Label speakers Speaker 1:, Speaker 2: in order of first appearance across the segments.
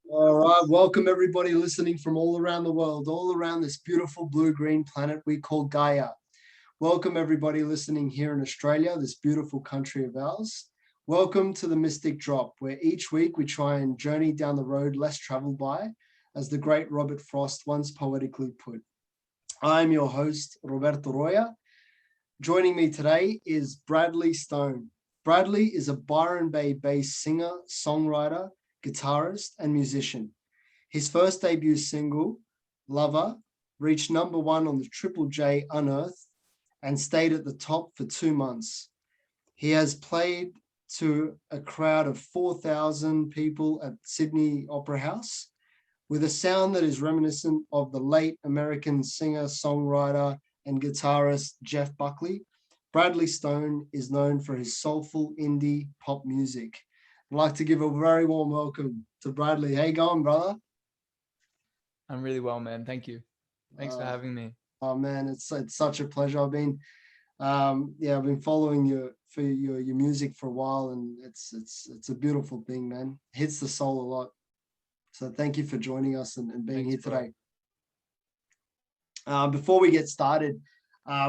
Speaker 1: All right, welcome everybody listening from all around the world, all around this beautiful blue-green planet we call Gaia. Welcome everybody listening here in Australia, this beautiful country of ours. Welcome to the Mystic Drop, where each week we try and journey down the road less traveled by, as the great Robert Frost once poetically put. I'm your host, Roberto Roya. Joining me today is Bradley Stone. Bradley is a Byron Bay based singer, songwriter, guitarist, and musician. His first debut single, Lover, reached #1 on the Triple J Unearthed and stayed at the top for 2 months. He has played to a crowd of 4,000 people at Sydney Opera House with a sound that is reminiscent of the late American singer, songwriter, and guitarist Jeff Buckley. Bradley Stone is known for his soulful indie pop music. I'd like to give a very warm welcome to Bradley. How you going, brother?
Speaker 2: I'm really well, man. Thank you. Thanks for having me.
Speaker 1: Oh man, it's such a pleasure. I've been following your music for a while, and it's a beautiful thing, man. It hits the soul a lot. So thank you for joining us and being here today. Before we get started,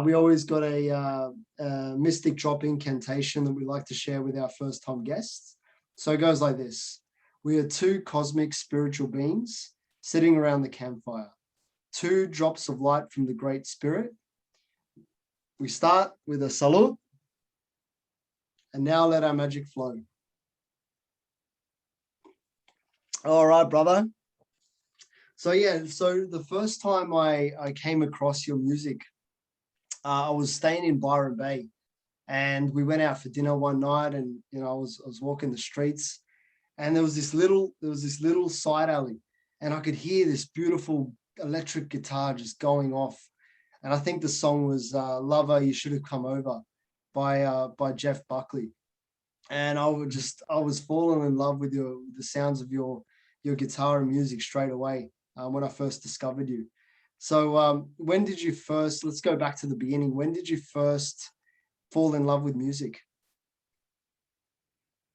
Speaker 1: we always got a mystic drop incantation that we like to share with our first time guests. So it goes like this. We are two cosmic spiritual beings sitting around the campfire, two drops of light from the Great Spirit. We start with a salute, and now let our magic flow. All right, brother. So the first time I came across your music, I was staying in Byron Bay, and we went out for dinner one night, and I was walking the streets, and there was this little side alley, and I could hear this beautiful electric guitar just going off, and I think the song was "Lover, You Should Have Come Over" by Jeff Buckley, and I was falling in love with the sounds of your guitar and music straight away when I first discovered you. So when did you first? Let's go back to the beginning. When did you first fall in love with music?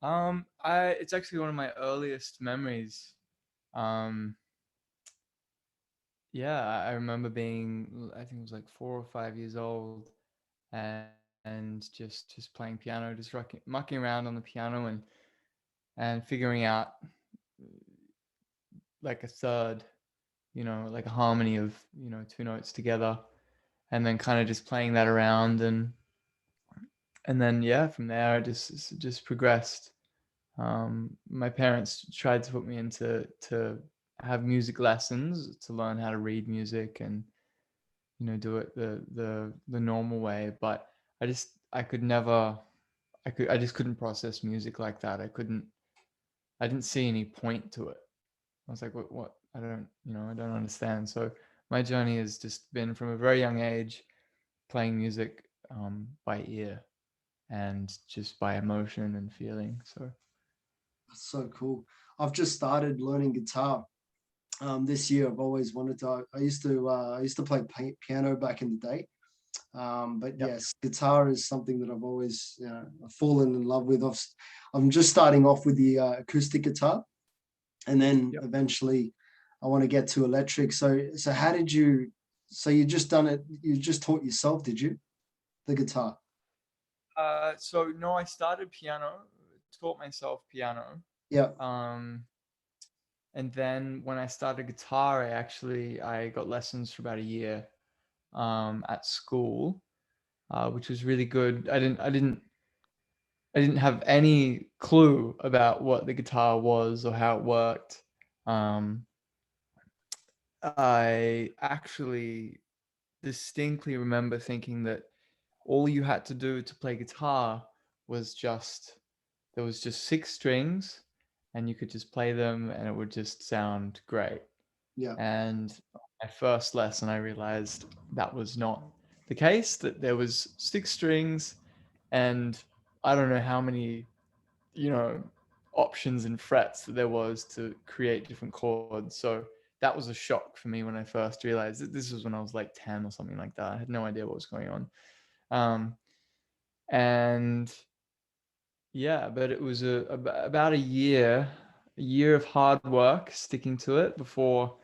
Speaker 2: It's actually one of my earliest memories. I remember being, I think it was like 4 or 5 years old, and just playing piano, just mucking around on the piano and figuring out like a third, like a harmony of, two notes together, and then kind of just playing that around, and then from there it just progressed. My parents tried to put me into to have music lessons to learn how to read music and do it the normal way, but I just couldn't process music like that. I didn't see any point to it. I was like, what? I don't understand. So my journey has just been from a very young age playing music by ear and just by emotion and feeling. So
Speaker 1: That's so cool. I've just started learning guitar this year. I've always wanted to. I used to play piano back in the day, but yes, guitar is something that I've always fallen in love with. I'm just starting off with the acoustic guitar, and then eventually I want to get to electric. So how did you? So you just done it? You just taught yourself, did you? The guitar.
Speaker 2: So no, I started piano, taught myself piano.
Speaker 1: Yeah.
Speaker 2: And then when I started guitar, I got lessons for about a year at school, which was really good. I didn't have any clue about what the guitar was or how it worked. I actually distinctly remember thinking that all you had to do to play guitar was there was just 6 strings, and you could just play them and it would just sound great.
Speaker 1: Yeah.
Speaker 2: And my first lesson, I realized that was not the case, that there was 6 strings and I don't know how many, options and frets that there was to create different chords. So that was a shock for me when I first realized that. This was when I was like 10 or something like that. I had no idea what was going on. And yeah, but it was about a year a year of hard work sticking to it before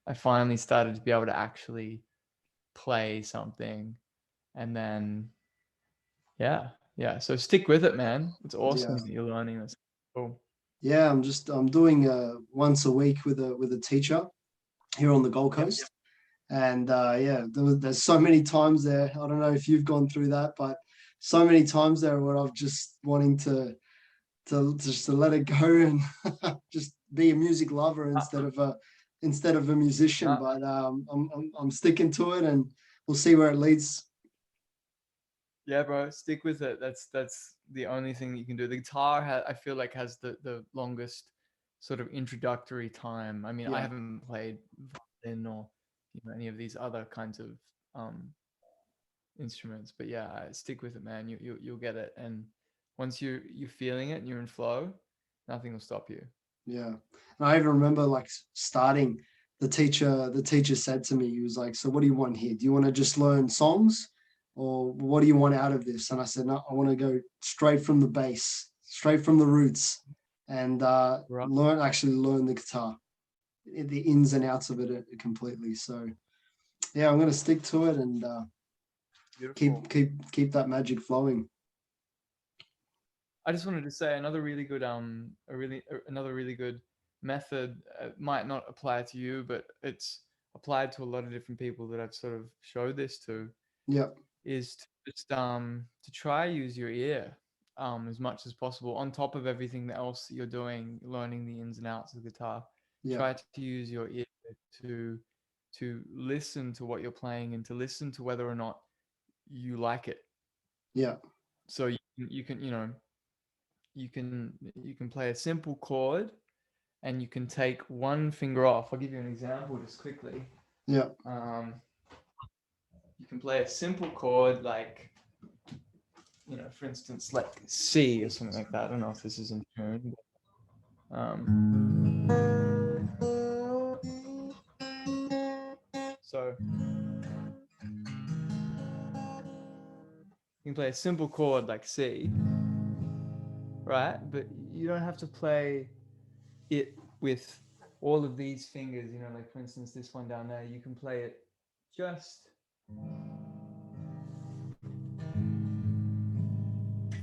Speaker 2: I finally started to be able to actually play something. And then, yeah. So stick with it, man. It's
Speaker 1: Yeah.
Speaker 2: awesome that you're learning this. Cool.
Speaker 1: Yeah, I'm doing once a week with a teacher here on the Gold
Speaker 2: Yep.
Speaker 1: Coast. And yeah, there's so many times there. I don't know if you've gone through that, but so many times there where I've just wanting to let it go and just be a music lover instead of a musician.
Speaker 2: No,
Speaker 1: But I'm sticking to it, and we'll see where it leads.
Speaker 2: yeah, bro, stick with it. That's the only thing that you can do. The guitar, I feel like, has the longest sort of introductory time. I mean, I
Speaker 1: Yeah,
Speaker 2: haven't played violin or any of these other kinds of um, instruments, but yeah, stick with it, man. You'll get it, and once you're feeling it and you're in flow, nothing will stop you.
Speaker 1: yeah. And I even remember like starting. The teacher said to me, he was like, "So what do you want here? Do you want to just learn songs, or what do you want out of this?" And I said, "No, I want to go straight from the bass, straight from the roots, and
Speaker 2: Right.
Speaker 1: learn the guitar, the ins and outs of it completely." So yeah, I'm gonna stick to it and
Speaker 2: Beautiful.
Speaker 1: keep that magic flowing.
Speaker 2: I just wanted to say another really good method might not apply to you, but it's applied to a lot of different people that I've sort of showed this to,
Speaker 1: Yeah,
Speaker 2: is to just to try use your ear as much as possible on top of everything else that you're doing, learning the ins and outs of the guitar.
Speaker 1: yeah,
Speaker 2: Try to use your ear to to listen to what you're playing and to listen to whether or not you like it.
Speaker 1: yeah,
Speaker 2: So you can you can play a simple chord and you can take one finger off. I'll give you an example just quickly.
Speaker 1: yeah,
Speaker 2: Um, you can play a simple chord like, for instance, like C or something like that. I don't know if this is in tune. So you can play a simple chord like C, right? But you don't have to play it with all of these fingers, like for instance, this one down there. You can play it just,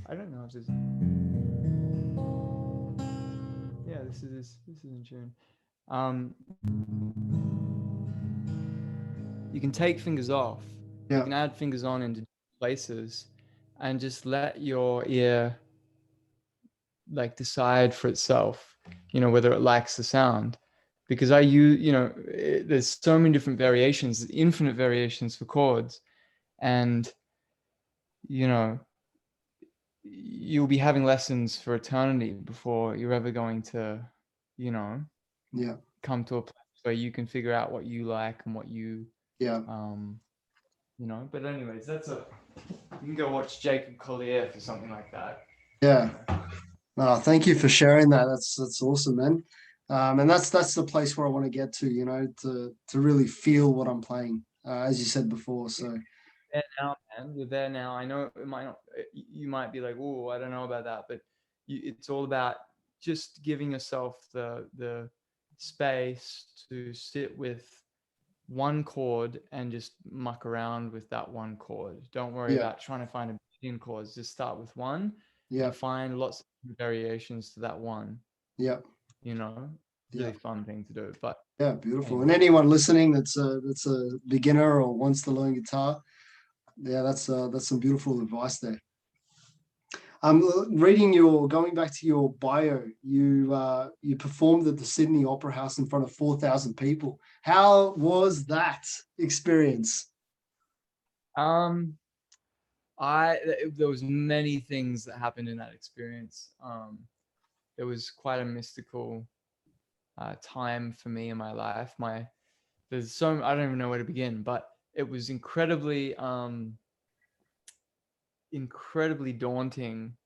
Speaker 2: I don't know if this, yeah, this is in tune. Um, you can take fingers off. You
Speaker 1: yeah,
Speaker 2: can add fingers on into places, and just let your ear like decide for itself. Whether it likes the sound. Because there's so many different variations, infinite variations for chords, and you know, you'll be having lessons for eternity before you're ever going to, you know,
Speaker 1: yeah,
Speaker 2: come to a place where you can figure out what you like and what you
Speaker 1: yeah,
Speaker 2: um but anyways, you can go watch Jacob Collier for something like that.
Speaker 1: yeah. Thank you for sharing that. That's awesome, man. And that's the place where I want to get to. To really feel what I'm playing, as you said before. So
Speaker 2: There now, man. You're there now. I know it might not. You might be like, "Oh, I don't know about that," but it's all about just giving yourself the space to sit with one chord and just muck around with that one chord. Don't worry
Speaker 1: yeah,
Speaker 2: about trying to find a billion chords. Just start with one
Speaker 1: yeah,
Speaker 2: and find lots of variations to that one.
Speaker 1: yeah,
Speaker 2: You know,
Speaker 1: yeah.
Speaker 2: really fun thing to do. But
Speaker 1: Yeah, beautiful. And
Speaker 2: anyway,
Speaker 1: anyone listening that's a beginner or wants to learn guitar, yeah, that's some beautiful advice there. Reading going back to your bio, you performed at the Sydney Opera House in front of 4,000 people. How was that experience?
Speaker 2: um, I there was many things that happened in that experience. It was quite a mystical time for me in my life. I don't even know where to begin, but it was incredibly daunting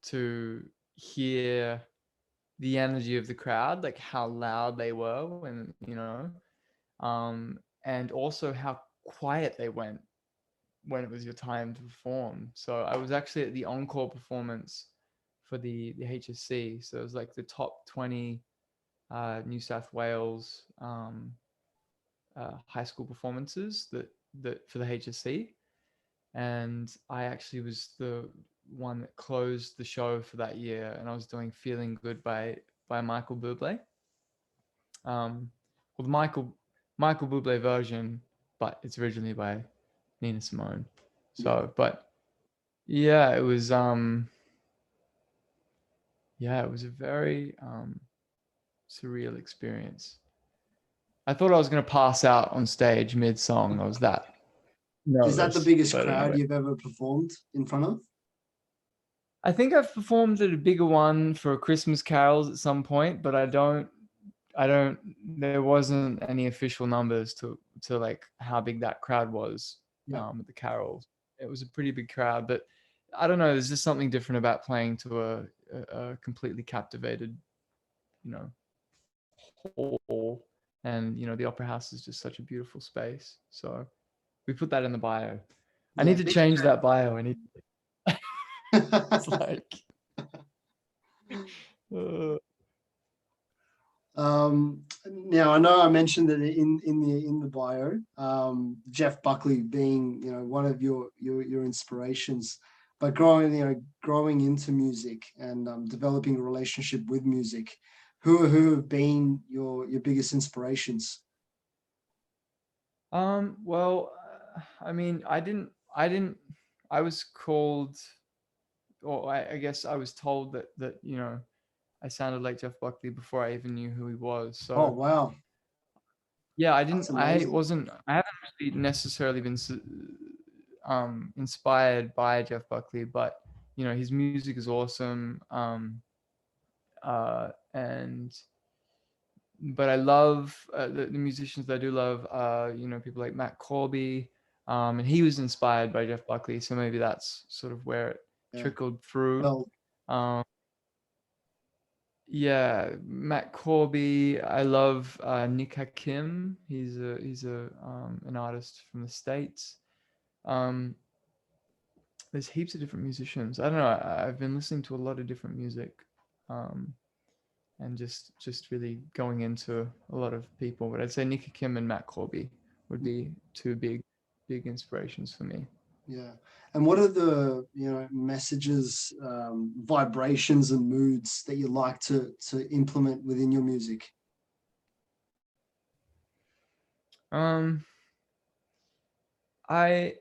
Speaker 2: to hear the energy of the crowd, like how loud they were when, and also how quiet they went when it was your time to perform. So I was actually at the encore performance for the HSC. So it was like the top 20 New South Wales high school performances that for the HSC, and I actually was the one that closed the show for that year, and I was doing "Feeling Good" by Michael Bublé. Well, the Michael Bublé version, but it's originally by Nina Simone. So, but yeah, it was it was a very surreal experience. I thought I was going to pass out on stage mid-song. I was that
Speaker 1: Is that the
Speaker 2: nervous.
Speaker 1: biggest
Speaker 2: But
Speaker 1: crowd
Speaker 2: anyway,
Speaker 1: you've ever performed in front of?
Speaker 2: I think I've performed at a bigger one for Christmas carols at some point, but I don't, there wasn't any official numbers to like how big that crowd was
Speaker 1: Yeah.
Speaker 2: at the carols. It was a pretty big crowd, but I don't know, there's just something different about playing to a completely captivated, you know, hall. And, you know, the Opera House is just such a beautiful space. So we put that in the bio. I need to change that bio. I need it's like
Speaker 1: Now I know I mentioned that in the bio, Jeff Buckley being, you know, one of your inspirations, but growing into music and developing a relationship with music, who have been your biggest inspirations?
Speaker 2: well, I mean, I was called, or I guess I was told that, you know, I sounded like Jeff Buckley before I even knew who he was.
Speaker 1: Oh
Speaker 2: So
Speaker 1: wow,
Speaker 2: yeah,
Speaker 1: that's
Speaker 2: I
Speaker 1: amazing.
Speaker 2: haven't really necessarily been inspired by Jeff Buckley, but you know, his music is awesome. And but I love the musicians that I do love. You know, people like Matt Corby, and he was inspired by Jeff Buckley, so maybe that's sort of where it
Speaker 1: Yeah.
Speaker 2: trickled through.
Speaker 1: Well,
Speaker 2: Um, yeah, Matt Corby. I love Nick Hakim. He's a an artist from the States. Um, there's heaps of different musicians. I don't know. I've been listening to a lot of different music. Um, and just really going into a lot of people. But I'd say Nika Kim and Matt Corby would be two big inspirations for me.
Speaker 1: yeah. And what are the, you know, messages, vibrations and moods that you like to implement within your music?
Speaker 2: Um, I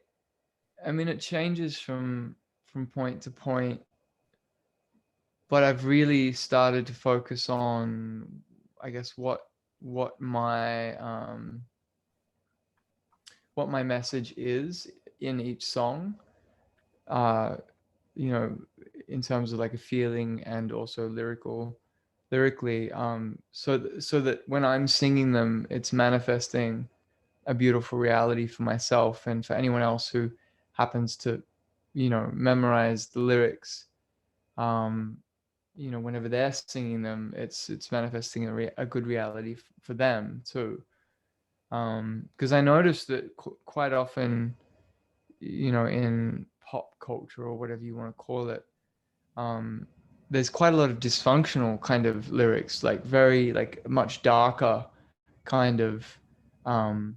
Speaker 2: I mean, it changes from point to point, but I've really started to focus on, I guess, what my what my message is in each song. Uh, you know, in terms of like a feeling and also lyrically, so that when I'm singing them, it's manifesting a beautiful reality for myself and for anyone else who happens to, you know, memorize the lyrics. um you know, whenever they're singing them, it's manifesting a good reality for them too. Because I noticed that quite often, you know, in pop culture or whatever you want to call it, um, there's quite a lot of dysfunctional kind of lyrics, like very like much darker kind of um,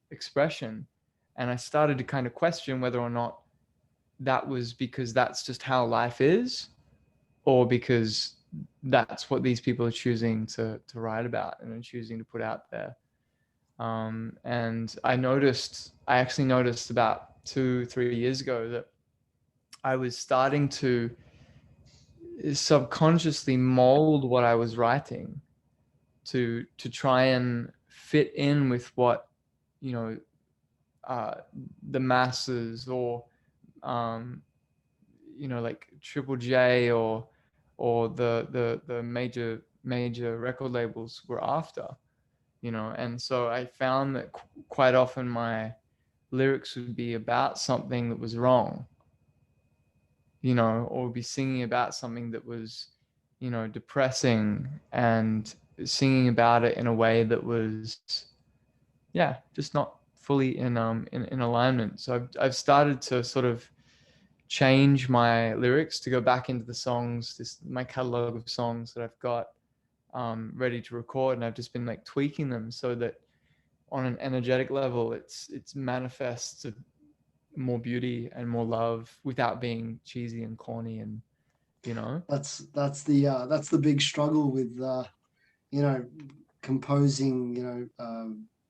Speaker 2: expression. And I started to kind of question whether or not that was because that's just how life is, or because that's what these people are choosing to write about and are choosing to put out there. And I actually noticed about 2-3 years ago that I was starting to subconsciously mold what I was writing to try and fit in with what, you know, the masses, or um, you know, like Triple J, or the major record labels were after, you know. And so I found that quite often my lyrics would be about something that was wrong, you know, or be singing about something that was, you know, depressing, and singing about it in a way that was, just not fully in alignment. So I've started to sort of change my lyrics to go back into the songs, my catalog of songs that I've got ready to record, and I've just been like tweaking them so that on an energetic level, it's manifests more beauty and more love without being cheesy and corny, and
Speaker 1: That's the big struggle with composing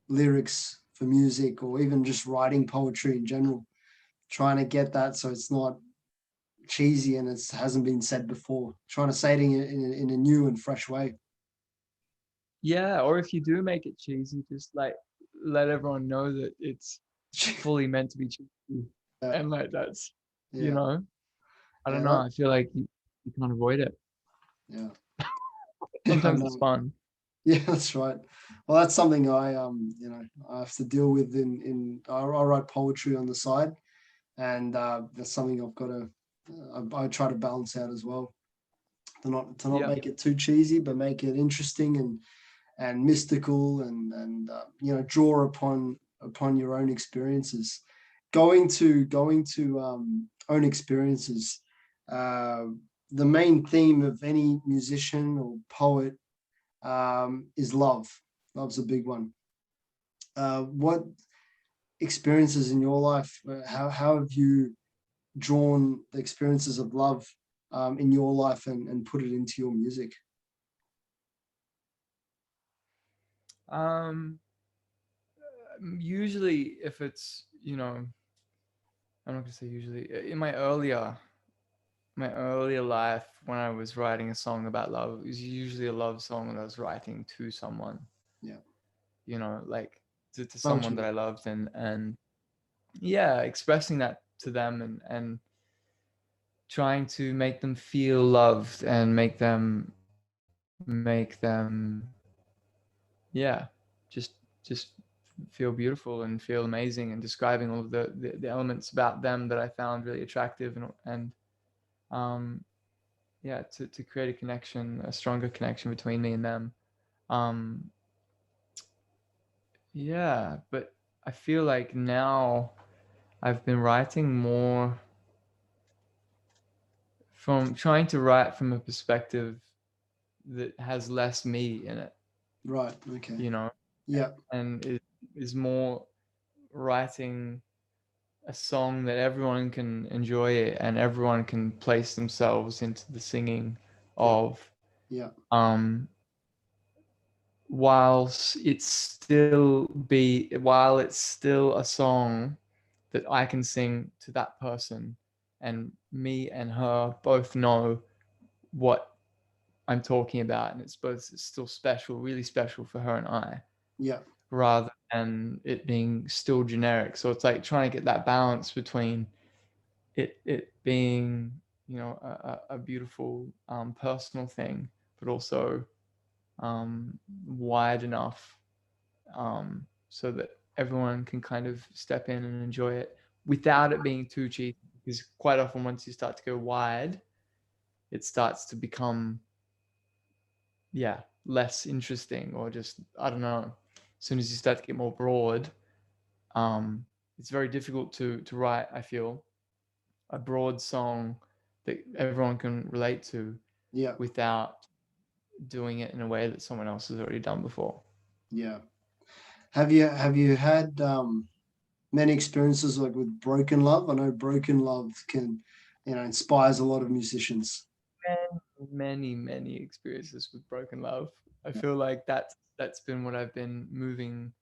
Speaker 1: lyrics for music, or even just writing poetry in general, trying to get that so it's not cheesy and it hasn't been said before, trying to say it in a new and fresh way.
Speaker 2: Yeah, or if you do make it cheesy, just like let everyone know that it's fully meant to be cheesy.
Speaker 1: Yeah.
Speaker 2: And like that's
Speaker 1: Yeah.
Speaker 2: I don't
Speaker 1: Yeah,
Speaker 2: know, I feel like you can't avoid it.
Speaker 1: yeah. I
Speaker 2: Sometimes it's
Speaker 1: know.
Speaker 2: fun.
Speaker 1: Yeah, that's right. Well, that's something I I have to deal with I write poetry on the side, and that's something I've got to I try to balance out as well, to not
Speaker 2: Yeah.
Speaker 1: make it too cheesy, but make it interesting and mystical, and draw upon your own experiences. Going to own experiences. Uh, the main theme of any musician or poet is love. Love's a big one. What experiences in your life? How have you drawn the experiences of love in your life and put it into your music?
Speaker 2: Um, Usually if it's, I'm not gonna say usually, in my earlier life, when I was writing a song about love, it was usually a love song that I was writing to someone,
Speaker 1: Yeah,
Speaker 2: like to someone that
Speaker 1: functional.
Speaker 2: I loved, and yeah, expressing that to them, and trying to make them feel loved and make them yeah, just feel beautiful and feel amazing, and describing all of the elements about them that I found really attractive, and um yeah, to create a connection, a stronger connection between me and them. um yeah, but I feel like now I've been writing more from trying to write from a perspective that has less me in it,
Speaker 1: Right. Okay.
Speaker 2: you know,
Speaker 1: Yeah.
Speaker 2: and it is more writing a song that everyone can enjoy it and everyone can place themselves into the singing
Speaker 1: Yeah.
Speaker 2: of,
Speaker 1: Yeah.
Speaker 2: um while it's still a song that I can sing to that person, and me and her both know what I'm talking about, and it's still special, really special for her and I,
Speaker 1: Yeah.
Speaker 2: rather than it being still generic. So it's like trying to get that balance between it being, a beautiful personal thing, but also wide enough, so that everyone can kind of step in and enjoy it without it being too cheap. Because quite often, once you start to go wide, it starts to become, yeah, less interesting, or just, I don't know. As soon as you start to get more broad, it's very difficult to write, I feel, a broad song that everyone can relate to
Speaker 1: Yeah.
Speaker 2: without doing it in a way that someone else has already done before.
Speaker 1: Yeah. Have you had many experiences like with broken love? I know broken love can, inspires a lot of musicians.
Speaker 2: Many experiences with broken love. I feel like that's been what I've been moving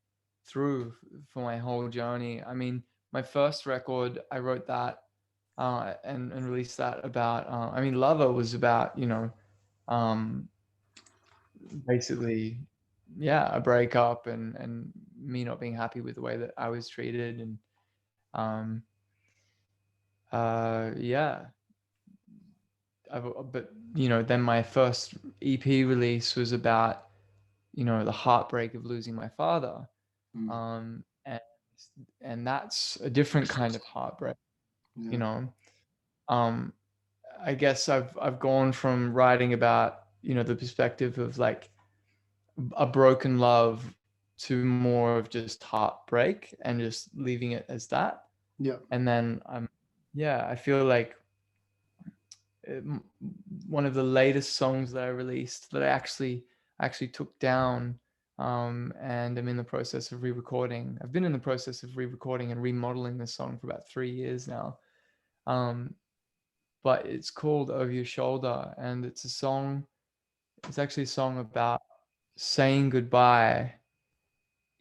Speaker 2: through for my whole journey. I mean, my first record, I wrote that and released that about. I mean, Lover was about, um, basically, yeah, a breakup, and me not being happy with the way that I was treated, and um, yeah, but then my first EP release was about, the heartbreak of losing my father,
Speaker 1: Mm.
Speaker 2: and that's a different kind of heartbreak, you
Speaker 1: Yeah.
Speaker 2: know. Um, I guess I've gone from writing about, the perspective of like a broken love to more of just heartbreak and just leaving it as that,
Speaker 1: Yeah.
Speaker 2: and then yeah, I feel like one of the latest songs that I released that I actually took down, and I'm in the process of re-recording. I've been in the process of re-recording and remodeling this song for about 3 years now. Um, but it's called Over Your Shoulder, and it's a song. It's actually a song about saying goodbye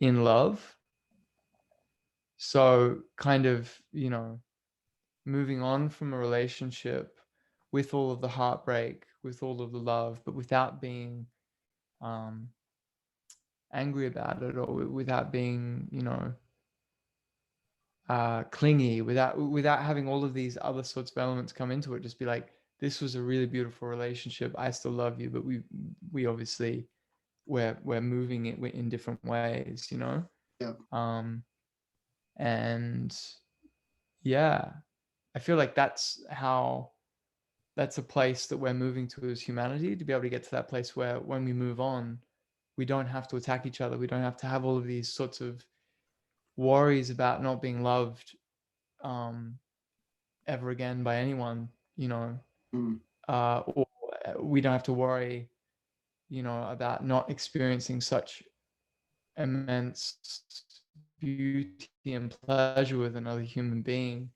Speaker 2: in love. So kind of, moving on from a relationship with all of the heartbreak, with all of the love, but without being um, angry about it, or without being, clingy, without having all of these other sorts of elements come into it. Just be like, this was a really beautiful relationship. I still love you, but we obviously we're moving it in different ways.
Speaker 1: Yeah.
Speaker 2: Um, and yeah, I feel like that's a place that we're moving to as humanity, to be able to get to that place where when we move on, we don't have to attack each other. We don't have to have all of these sorts of worries about not being loved um, ever again by anyone.
Speaker 1: Mm.
Speaker 2: Or we don't have to worry, about not experiencing such immense beauty and pleasure with another human being,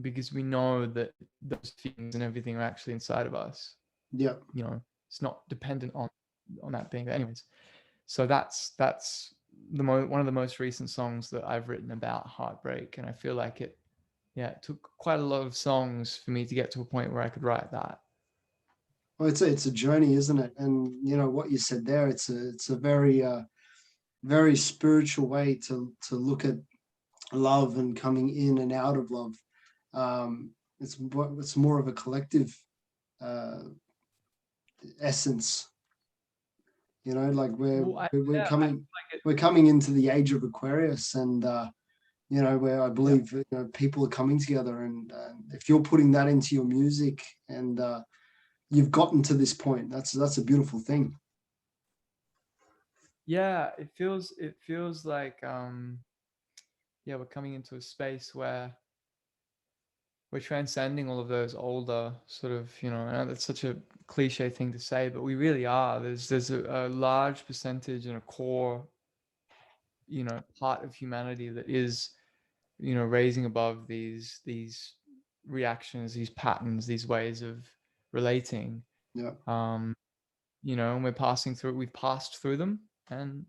Speaker 2: because we know that those feelings and everything are actually inside of us.
Speaker 1: Yeah.
Speaker 2: It's not dependent on that being. But anyways, so that's one of the most recent songs that I've written about heartbreak, and I feel like it took quite a lot of songs for me to get to a point where I could write that.
Speaker 1: Well, it's a journey, isn't it? And what you said there, it's a very very spiritual way to look at love and coming in and out of love. It's more of a collective uh, essence. Like we're
Speaker 2: Well,
Speaker 1: we're we're
Speaker 2: yeah, I
Speaker 1: coming
Speaker 2: feel like it.
Speaker 1: we're coming into the age of Aquarius, and where I
Speaker 2: Yeah,
Speaker 1: believe people are coming together, and if you're putting that into your music, and you've gotten to this point, that's a beautiful thing.
Speaker 2: yeah, it feels like yeah, we're coming into a space where we're transcending all of those older sort of, I know that's such a cliche thing to say, but we really are. There's a large percentage and a core, part of humanity that is, raising above these reactions, these patterns, these ways of relating.
Speaker 1: Yeah.
Speaker 2: Um, and we've passed through them, and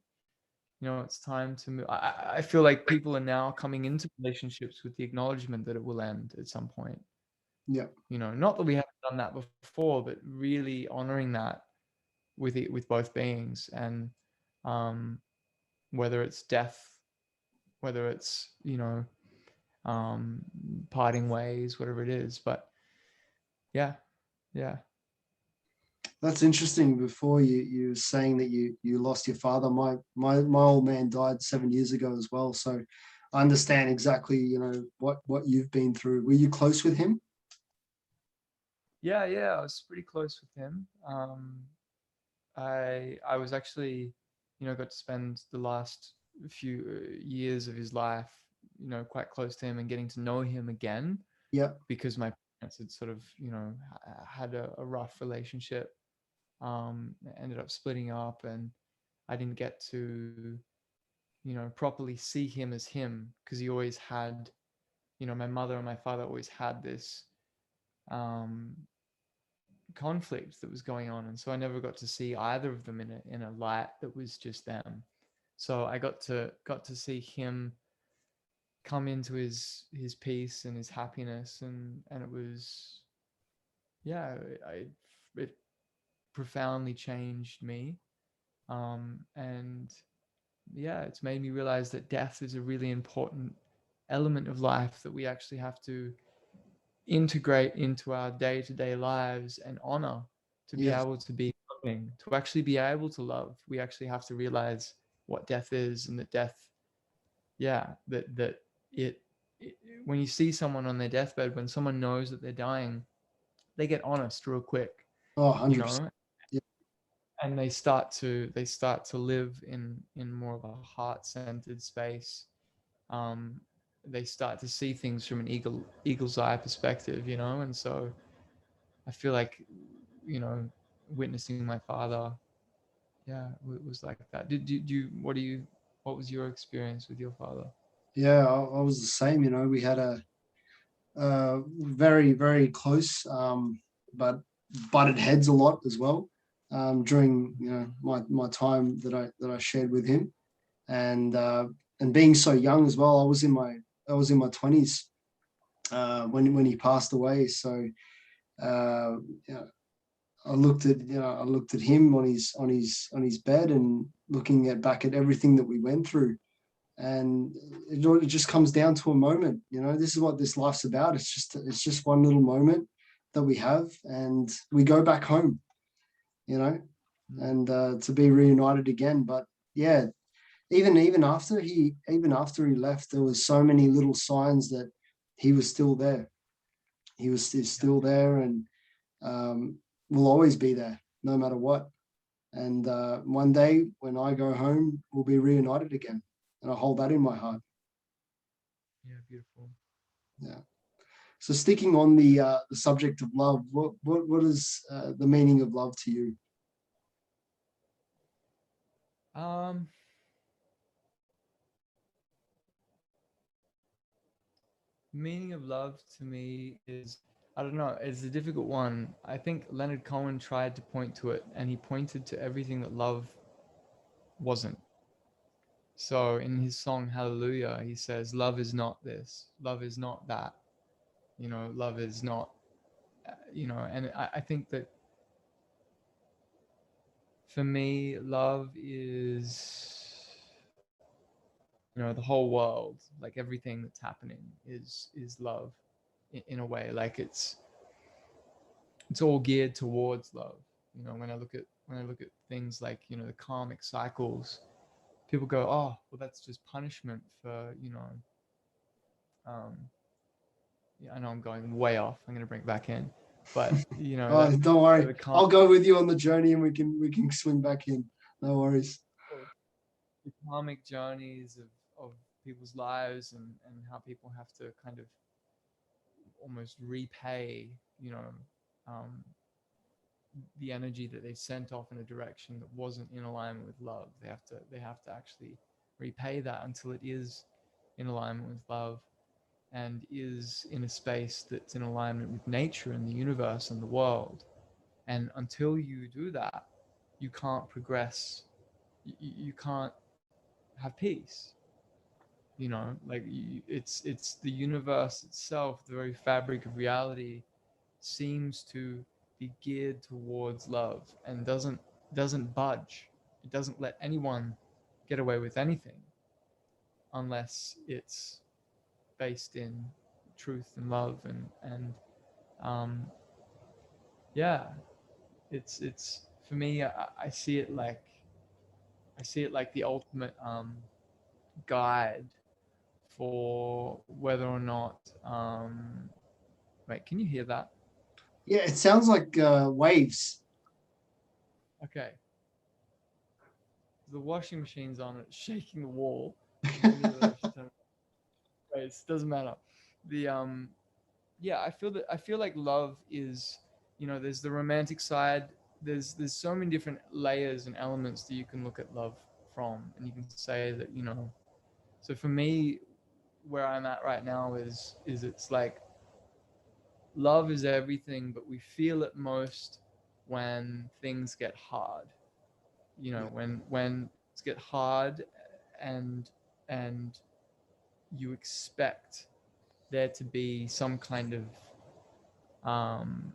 Speaker 2: it's time to move. I feel like people are now coming into relationships with the acknowledgement that it will end at some point.
Speaker 1: Yeah.
Speaker 2: Not that we haven't done that before, but really honoring that with both beings, and um, whether it's death, whether it's um, parting ways, whatever it is. But yeah, yeah,
Speaker 1: That's interesting. Before you were saying that you lost your father. My old man died 7 years ago as well. So I understand exactly, what you've been through. Were you close with him?
Speaker 2: yeah. I was pretty close with him. I was actually, got to spend the last few years of his life, quite close to him and getting to know him again,
Speaker 1: Yeah.
Speaker 2: because my parents had sort of, had a rough relationship, ended up splitting up, and I didn't get to, properly see him as him, because he always had, my mother and my father always had this um, conflict that was going on, and so I never got to see either of them in a light that was just them. So I got to see him come into his peace and his happiness, and it was, yeah, it profoundly changed me, and yeah, it's made me realize that death is a really important element of life that we actually have to integrate into our day-to-day lives and honor, to be
Speaker 1: Yes.
Speaker 2: able to be loving, to actually be able to love. We actually have to realize what death is, and that death, yeah, that it, it when you see someone on their deathbed, when someone knows that they're dying, they get honest real quick,
Speaker 1: Oh,
Speaker 2: you
Speaker 1: 100%.
Speaker 2: know,
Speaker 1: Yeah.
Speaker 2: and they start to live in more of a heart-centered space. they start to see things from an eagle's eye perspective, you know. And so I feel like, you know, witnessing my father, yeah, it was like that. Did you what was your experience with your father?
Speaker 1: Yeah, I was the same. You know, we had a very, very close, but butted heads a lot as well, during, you know, my time that I shared with him. And being so young as well, I was in my 20s when he passed away. So uh, you know, I looked at him on his bed, and looking at back at everything that we went through. And it just comes down to a moment. You know, this is what this life's about. It's just one little moment that we have, and we go back home, you know, and to be reunited again. But yeah, even after he left, there was so many little signs that he was still there. He was still there, and will always be there, no matter what. And one day when I go home, we'll be reunited again, and I hold that in my heart.
Speaker 2: Yeah, beautiful.
Speaker 1: Yeah. So sticking on the subject of love, what is the meaning of love to you?
Speaker 2: Um, Meaning of love to me is, I don't know, it's a difficult one. I think Leonard Cohen tried to point to it, and he pointed to everything that love wasn't. So in his song Hallelujah, he says, "Love is not this. Love is not that. You know, love is not." You know, and I think that for me, love is, you know, the whole world. Like everything that's happening is love, in a way. Like it's all geared towards love. You know, when I look at things like, you know, the karmic cycles, people go, "Oh, well, that's just punishment for, you know." Um, yeah, I know I'm going way off. I'm going to bring it back in, but you know
Speaker 1: Oh,
Speaker 2: that
Speaker 1: don't worry.
Speaker 2: the karmic,
Speaker 1: I'll go with you on the journey, and we can swing back in. No worries.
Speaker 2: the karmic journeys of people's lives, and how people have to kind of almost repay, you know, um, the energy that they sent off in a direction that wasn't in alignment with love. They have to actually repay that until it is in alignment with love, and is in a space that's in alignment with nature and the universe and the world. And until you do that, you can't progress. You can't have peace. You know, like it's the universe itself, the very fabric of reality seems to be geared towards love, and doesn't budge. It doesn't let anyone get away with anything unless it's based in truth and love. And um, yeah, it's for me. I see it like, the ultimate guide for whether or not. Wait, can you hear that?
Speaker 1: Yeah, it sounds like waves.
Speaker 2: Okay, the washing machine's on, it's shaking the wall. Maybe I should turn. Wait, it doesn't matter. The Yeah, I feel like love is, you know, there's the romantic side. There's so many different layers and elements that you can look at love from, and you can say that, you know. So for me, where I'm at right now is it's like love is everything, but we feel it most when things get hard. You know, when things get hard, and and you expect there to be some kind of um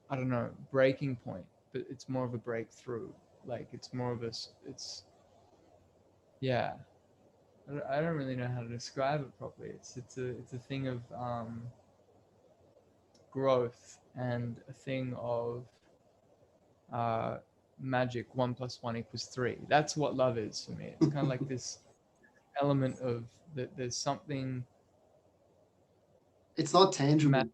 Speaker 2: I don't know, breaking point, but it's more of a breakthrough. Like it's more of a, it's, yeah. I don't really know how to describe it properly. It's a thing of growth, and a thing of uh, magic. 1 + 1 = 3. That's what love is for me. It's kind of like this element of that. There's something.
Speaker 1: It's not
Speaker 2: Ma-
Speaker 1: tangible.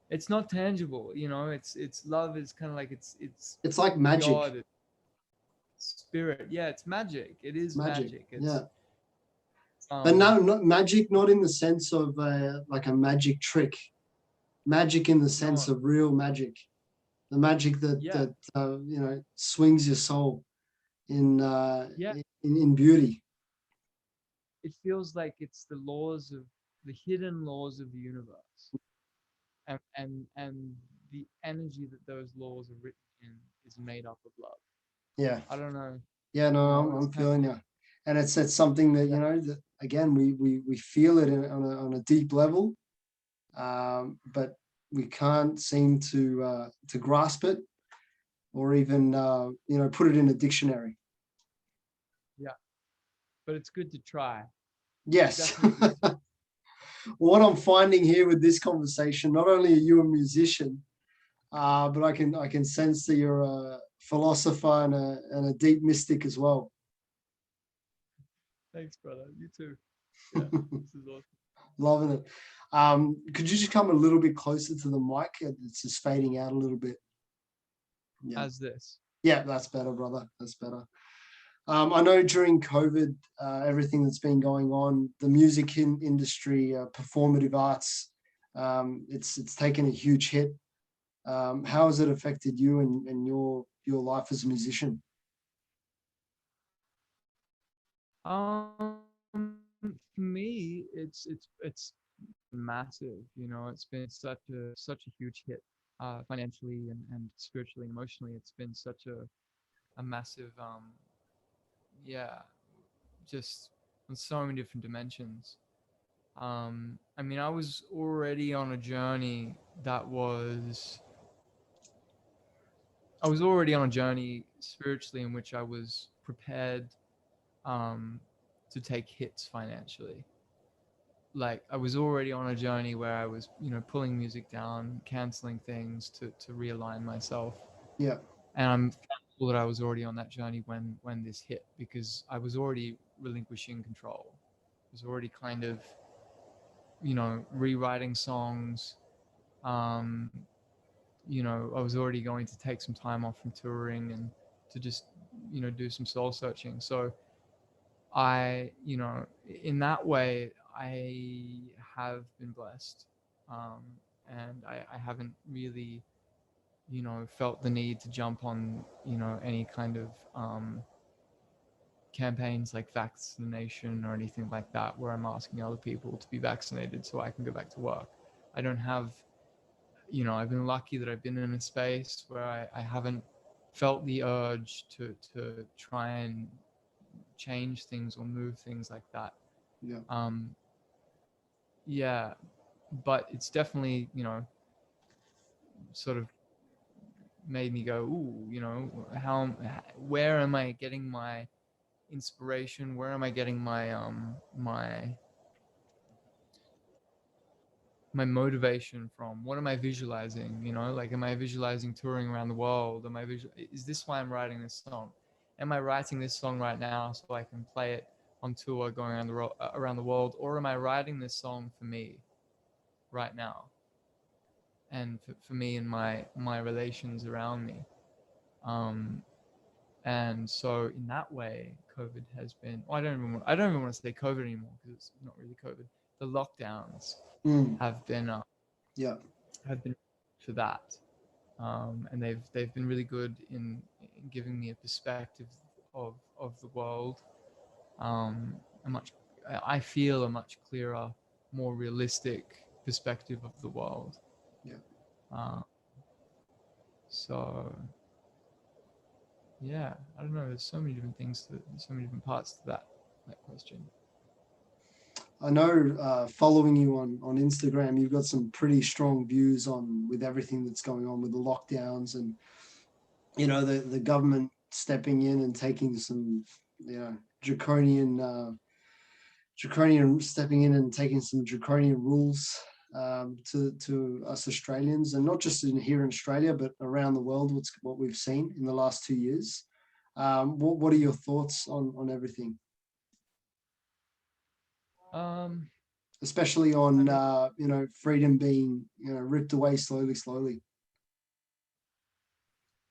Speaker 2: it's not tangible, you know. It's love is kind of like it's
Speaker 1: It's like magic.
Speaker 2: God, it's spirit. Yeah, it's magic. It
Speaker 1: It's
Speaker 2: is
Speaker 1: magic.
Speaker 2: magic.
Speaker 1: Yeah. But no, not magic, not in the sense of like a magic trick. Magic in the sense
Speaker 2: no,
Speaker 1: of real magic, the magic
Speaker 2: yeah,
Speaker 1: that swings your soul in
Speaker 2: yeah.
Speaker 1: in beauty.
Speaker 2: It feels like it's the hidden laws of the universe, and the energy that those laws are written in is made up of love.
Speaker 1: Yeah,
Speaker 2: I don't know,
Speaker 1: yeah, no,
Speaker 2: it's
Speaker 1: I'm
Speaker 2: kind
Speaker 1: feeling
Speaker 2: of
Speaker 1: you, and it's something that
Speaker 2: yeah,
Speaker 1: that again we feel it on a deep level, but we can't seem to grasp it or even put it in a dictionary.
Speaker 2: yeah. But it's good to try. It's
Speaker 1: Yes.
Speaker 2: definitely good.
Speaker 1: What I'm finding here with this conversation, not only are you a musician, but I can sense that you're a philosopher and a deep mystic as well.
Speaker 2: Thanks, brother. You too. Yeah, this is awesome.
Speaker 1: Loving it. Could you just come a little bit closer to the mic? It's just fading out a little bit. Yeah.
Speaker 2: As this.
Speaker 1: Yeah, that's better, brother. That's better. I know during COVID, everything that's been going on, the music industry, performative arts, it's taken a huge hit. How has it affected you and your life as a musician?
Speaker 2: Um, for me, it's massive. It's been such a huge hit, financially and spiritually and emotionally. It's been such a massive, yeah, just on so many different dimensions. I mean, I was already on a journey that was, I was already on a journey spiritually in which I was prepared, um, to take hits financially. Like I was already on a journey where I was, pulling music down, canceling things to realign myself.
Speaker 1: Yeah,
Speaker 2: And I'm thankful that I was already on that journey when this hit, because I was already relinquishing control. I was already kind of, rewriting songs. Um, I was already going to take some time off from touring and to just, do some soul searching. So in that way, I have been blessed. Um, and I haven't really, felt the need to jump on, any kind of, campaigns like vaccination or anything like that, where I'm asking other people to be vaccinated so I can go back to work. I don't have, I've been lucky that I've been in a space where I haven't felt the urge to try and change things or move things like that.
Speaker 1: yeah.
Speaker 2: Um, yeah, but it's definitely, sort of made me go, ooh, where am I getting my inspiration? Where am I getting my motivation from? What am I visualizing? Like, am I visualizing touring around the world? Is this why I'm writing this song? Am I writing this song right now so I can play it on tour going around the world, or am I writing this song for me right now, and for me and my relations around me? Um, and so in that way, COVID has been. Well, I don't even want to say COVID anymore, because it's not really COVID. The lockdowns
Speaker 1: Mm,
Speaker 2: have been
Speaker 1: yeah,
Speaker 2: for that, and they've been really good in giving me a perspective of the world, a much I feel a much clearer, more realistic perspective of the world.
Speaker 1: yeah.
Speaker 2: Uh, so yeah, I don't know. There's so many different so many different parts to that question.
Speaker 1: I know, following you on Instagram, you've got some pretty strong views on with everything that's going on with the lockdowns and the government stepping in and taking some draconian draconian stepping in and taking some draconian rules, to us Australians, and not just here in Australia, but around the world. What we've seen in the last 2 years. What are your thoughts on everything,
Speaker 2: Um,
Speaker 1: especially
Speaker 2: I
Speaker 1: on
Speaker 2: mean,
Speaker 1: freedom being ripped away slowly, slowly?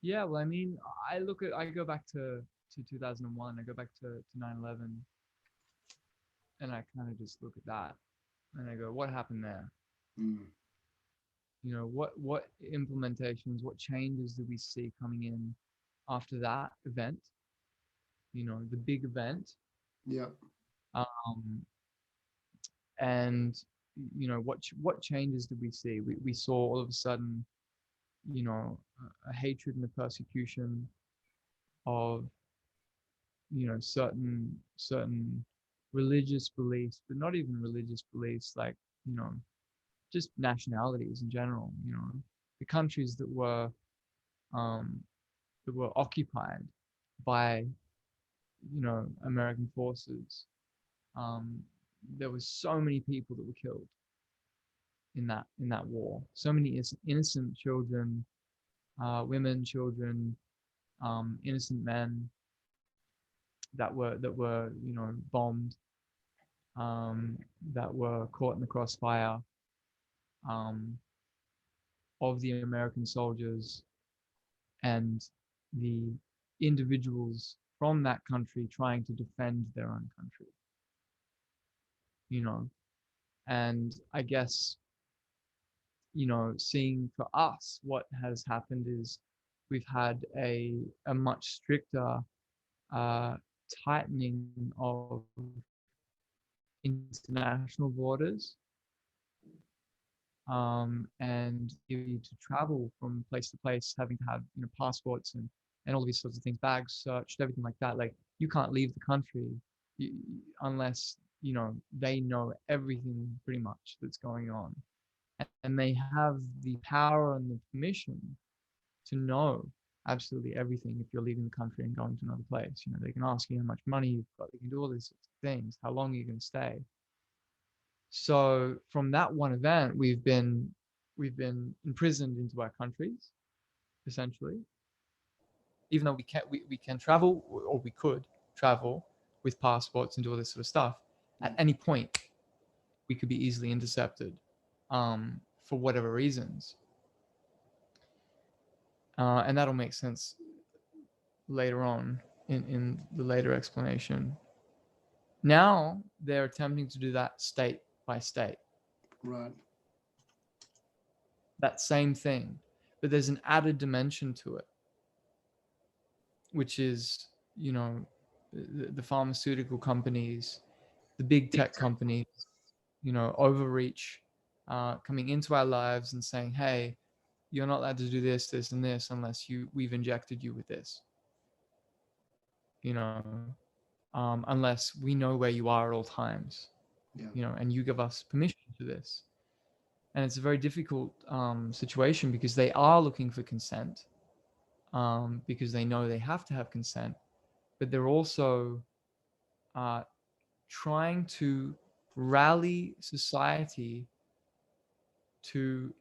Speaker 2: yeah. Well, I mean, I go back to 2001. I go back to 9/11. and I kind of just look at that and I go, what happened there?
Speaker 1: Mm.
Speaker 2: You know, what implementations, what changes do we see coming in after that event? You know, the big event.
Speaker 1: Yeah.
Speaker 2: Um, and you know, what changes did we see? We saw all of a sudden, you know, a hatred and a persecution of, you know, certain religious beliefs, but not even religious beliefs, like, you know, just nationalities in general. You know, the countries um, that were occupied by, you know, American forces. Um, there was so many people that were killed in that war. So many innocent children, women, children, innocent men that were you know bombed, um, that were caught in the crossfire um, of the American soldiers and the individuals from that country trying to defend their own country. You know, and I guess, you know, seeing for us what has happened is we've had a much stricter uh, tightening of international borders, and you to travel from place to place, having to have, you know, passports and all these sorts of things, bags searched, everything like that. Like, you can't leave the country you, unless, you know, they know everything pretty much that's going on, and they have the power and the permission to know absolutely everything if you're leaving the country and going to another place. You know, they can ask you how much money you've got, they can do all these sorts of things, how long are you going to stay. So from that one event, we've been imprisoned into our countries, essentially. Even though we can travel, or we could travel with passports and do all this sort of stuff, at any point we could be easily intercepted, for whatever reasons, and that'll make sense later on in the later explanation. Now they're attempting to do that state by state,
Speaker 1: Right.
Speaker 2: that same thing, but there's an added dimension to it, which is, you know, the pharmaceutical companies, the big tech companies, you know, overreach, coming into our lives and saying, hey, you're not allowed to do this, this, and this unless we've injected you with this, you know, unless we know where you are at all times,
Speaker 1: Yeah.
Speaker 2: you know, and you give us permission to this. And it's a very difficult situation because they are looking for consent, because they know they have to have consent, but they're also uh, trying to rally society to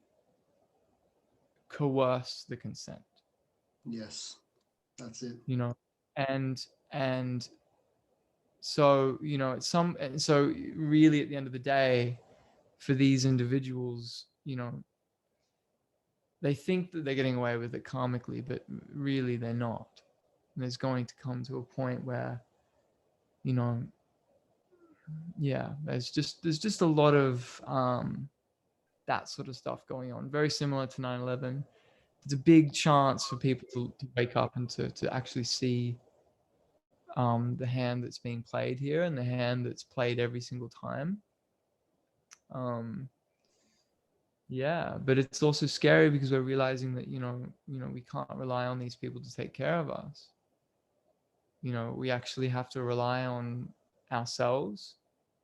Speaker 2: coerce the consent,
Speaker 1: Yes. That's it.
Speaker 2: you know, and so, you know, and so really at the end of the day, for these individuals, you know, they think that they're getting away with it karmically, but really they're not. And there's going to come to a point where, you know, yeah, there's just a lot of that sort of stuff going on, very similar to 9/11. It's a big chance for people to wake up and to actually see the hand that's being played here and the hand that's played every single time. Um, yeah, but it's also scary because we're realizing that, we can't rely on these people to take care of us. You know, we actually have to rely on ourselves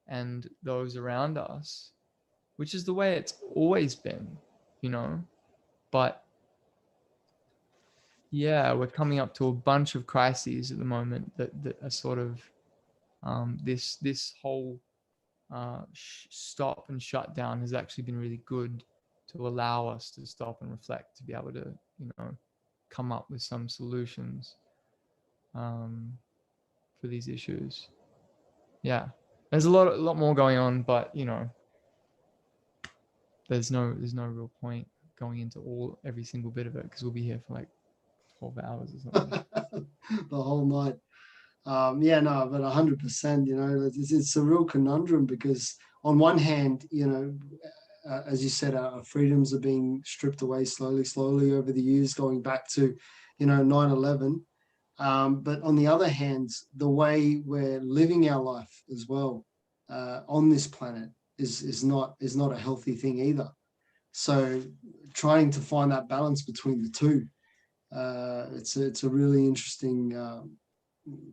Speaker 2: and those around us, which is the way it's always been, you know. But yeah, we're coming up to a bunch of crises at the moment that are sort of this whole stop and shut down has actually been really good to allow us to stop and reflect, to be able to, come up with some solutions um, for these issues. Yeah, there's a lot more going on, but there's no real point going into every single bit of it because we'll be here for like 12 hours or something.
Speaker 1: The whole night. Yeah, no, but 100%, it's a real conundrum because on one hand, as you said, our freedoms are being stripped away slowly over the years, going back to, 9/11. But on the other hand, the way we're living our life as well on this planet is not a healthy thing either. So trying to find that balance between the two, it's a really interesting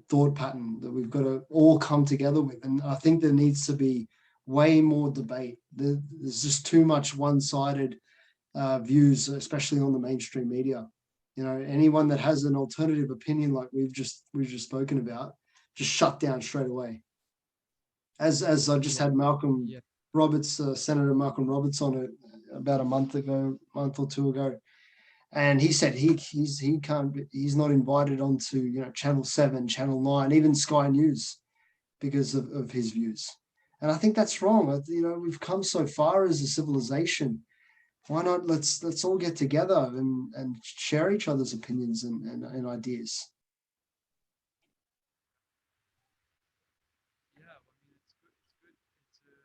Speaker 1: thought pattern that we've got to all come together with. And I think there needs to be way more debate. There's just too much one-sided views, especially on the mainstream media. Anyone that has an alternative opinion, like we've just spoken about, just shut down straight away. As I just had Malcolm Roberts, Senator Malcolm Roberts, on it about a month or two ago, and he said he's not invited onto Channel 7, Channel 9, even Sky News because of his views. And I think that's wrong. We've come so far as a civilization. Why not let's all get together and share each other's opinions and ideas.
Speaker 2: Yeah, I mean, it's good. It's good.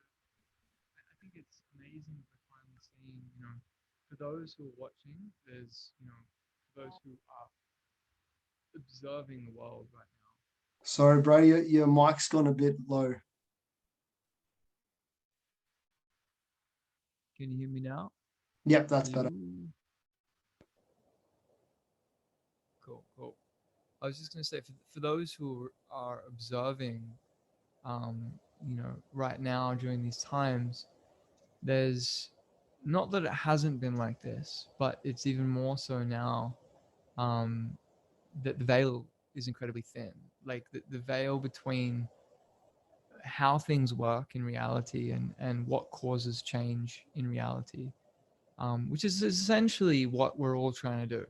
Speaker 2: I think it's amazing that we're finally seeing, for those who are watching, there's, for those who are observing the world right now.
Speaker 1: Sorry, bro, your mic's gone a bit low.
Speaker 2: Can you hear me now?
Speaker 1: Yep, that's better.
Speaker 2: Hello? Cool, cool. I was just going to say, for those who are observing, right now during these times, there's not that it hasn't been like this, but it's even more so now, that the veil is incredibly thin. Like the veil between how things work in reality and what causes change in reality, which is essentially what we're all trying to do.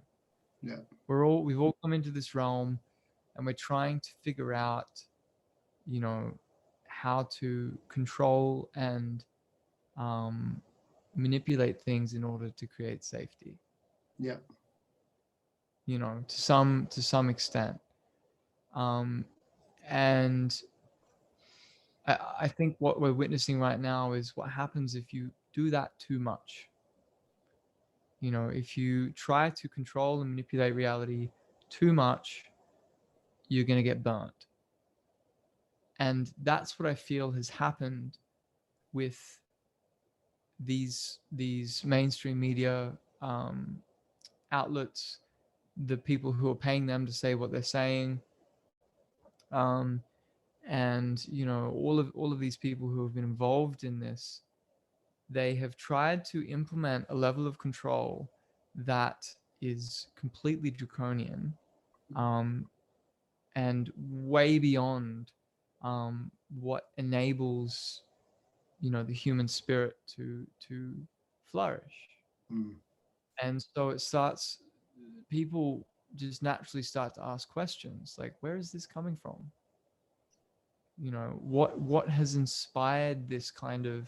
Speaker 1: Yeah.
Speaker 2: We've all come into this realm and we're trying to figure out, how to control and manipulate things in order to create safety.
Speaker 1: Yeah.
Speaker 2: To some extent. And I think what we're witnessing right now is what happens if you do that too much. If you try to control and manipulate reality too much, you're going to get burnt. And that's what I feel has happened with these mainstream media outlets, the people who are paying them to say what they're saying, um, and all of these people who have been involved in this. They have tried to implement a level of control that is completely draconian, um, and way beyond what enables the human spirit to flourish.
Speaker 1: Mm.
Speaker 2: And so people just naturally start to ask questions like, where is this coming from? What has inspired this kind of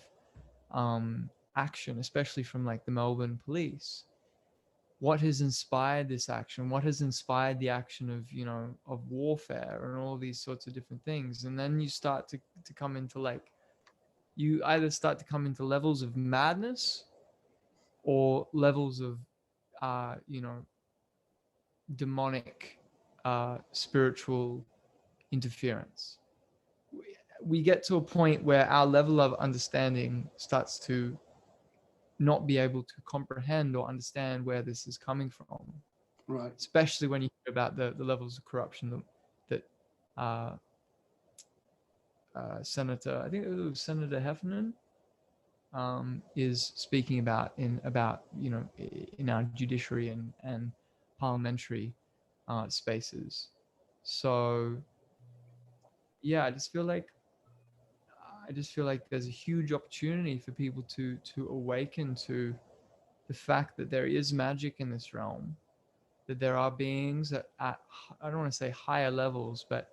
Speaker 2: action, especially from like the Melbourne police? What has inspired this action? What has inspired the action of warfare and all these sorts of different things? And then you start to come into like, you either start to come into levels of madness or levels of uh, you know demonic spiritual interference. We get to a point where our level of understanding starts to not be able to comprehend or understand where this is coming from,
Speaker 1: Right.
Speaker 2: especially when you hear about the levels of corruption that uh, Senator, I think it was Senator Heffernan, is speaking about in our judiciary and parliamentary spaces. So yeah, I just feel like there's a huge opportunity for people to awaken to the fact that there is magic in this realm, that there are beings that at, I don't want to say higher levels, but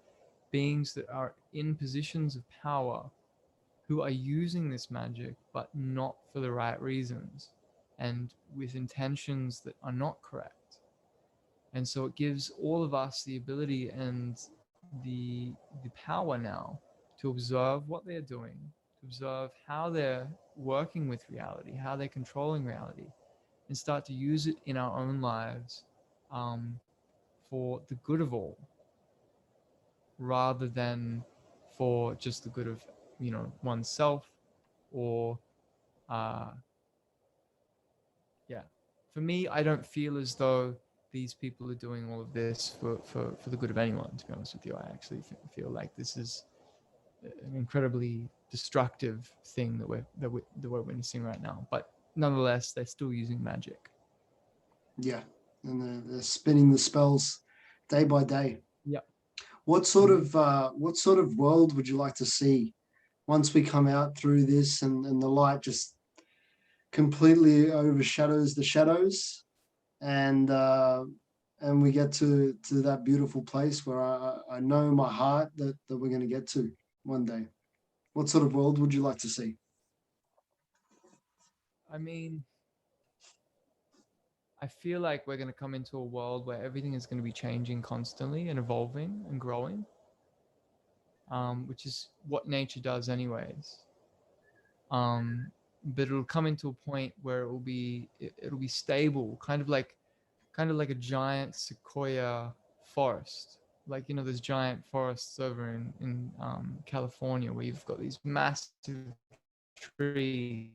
Speaker 2: beings that are in positions of power who are using this magic, but not for the right reasons and with intentions that are not correct. And so it gives all of us the ability and the power now to observe what they're doing, to observe how they're working with reality, how they're controlling reality, and start to use it in our own lives, for the good of all, rather than for just the good of, oneself, or uh, yeah. For me, I don't feel as though these people are doing all of this for the good of anyone, to be honest with you. I actually feel like this is an incredibly destructive thing that we're witnessing right now. But nonetheless, they're still using magic.
Speaker 1: Yeah, and they're spinning the spells day by day.
Speaker 2: Yeah.
Speaker 1: What sort of world would you like to see once we come out through this, and the light just completely overshadows the shadows, and we get to that beautiful place where I know in my heart that we're going to get to one day? What sort of world would you like to see?
Speaker 2: I mean, I feel like we're going to come into a world where everything is going to be changing constantly and evolving and growing, which is what nature does anyways. But it'll come into a point where it'll be stable, kind of like a giant sequoia forest. Like, there's giant forests over in California, where you've got these massive trees,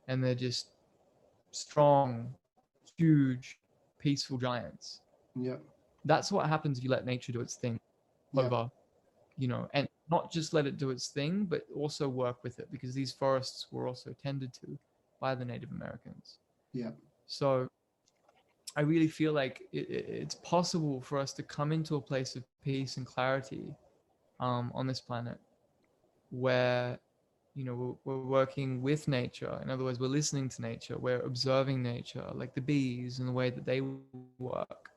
Speaker 2: and they're just strong, huge, peaceful giants.
Speaker 1: Yeah,
Speaker 2: That's what happens if you let nature do its thing
Speaker 1: yeah,
Speaker 2: over, and not just let it do its thing, but also work with it, because these forests were also tended to by the Native Americans.
Speaker 1: yeah,
Speaker 2: So I really feel like it's possible for us to come into a place of peace and clarity, on this planet, where we're working with nature. In other words, we're listening to nature, we're observing nature, like the bees and the way that they work,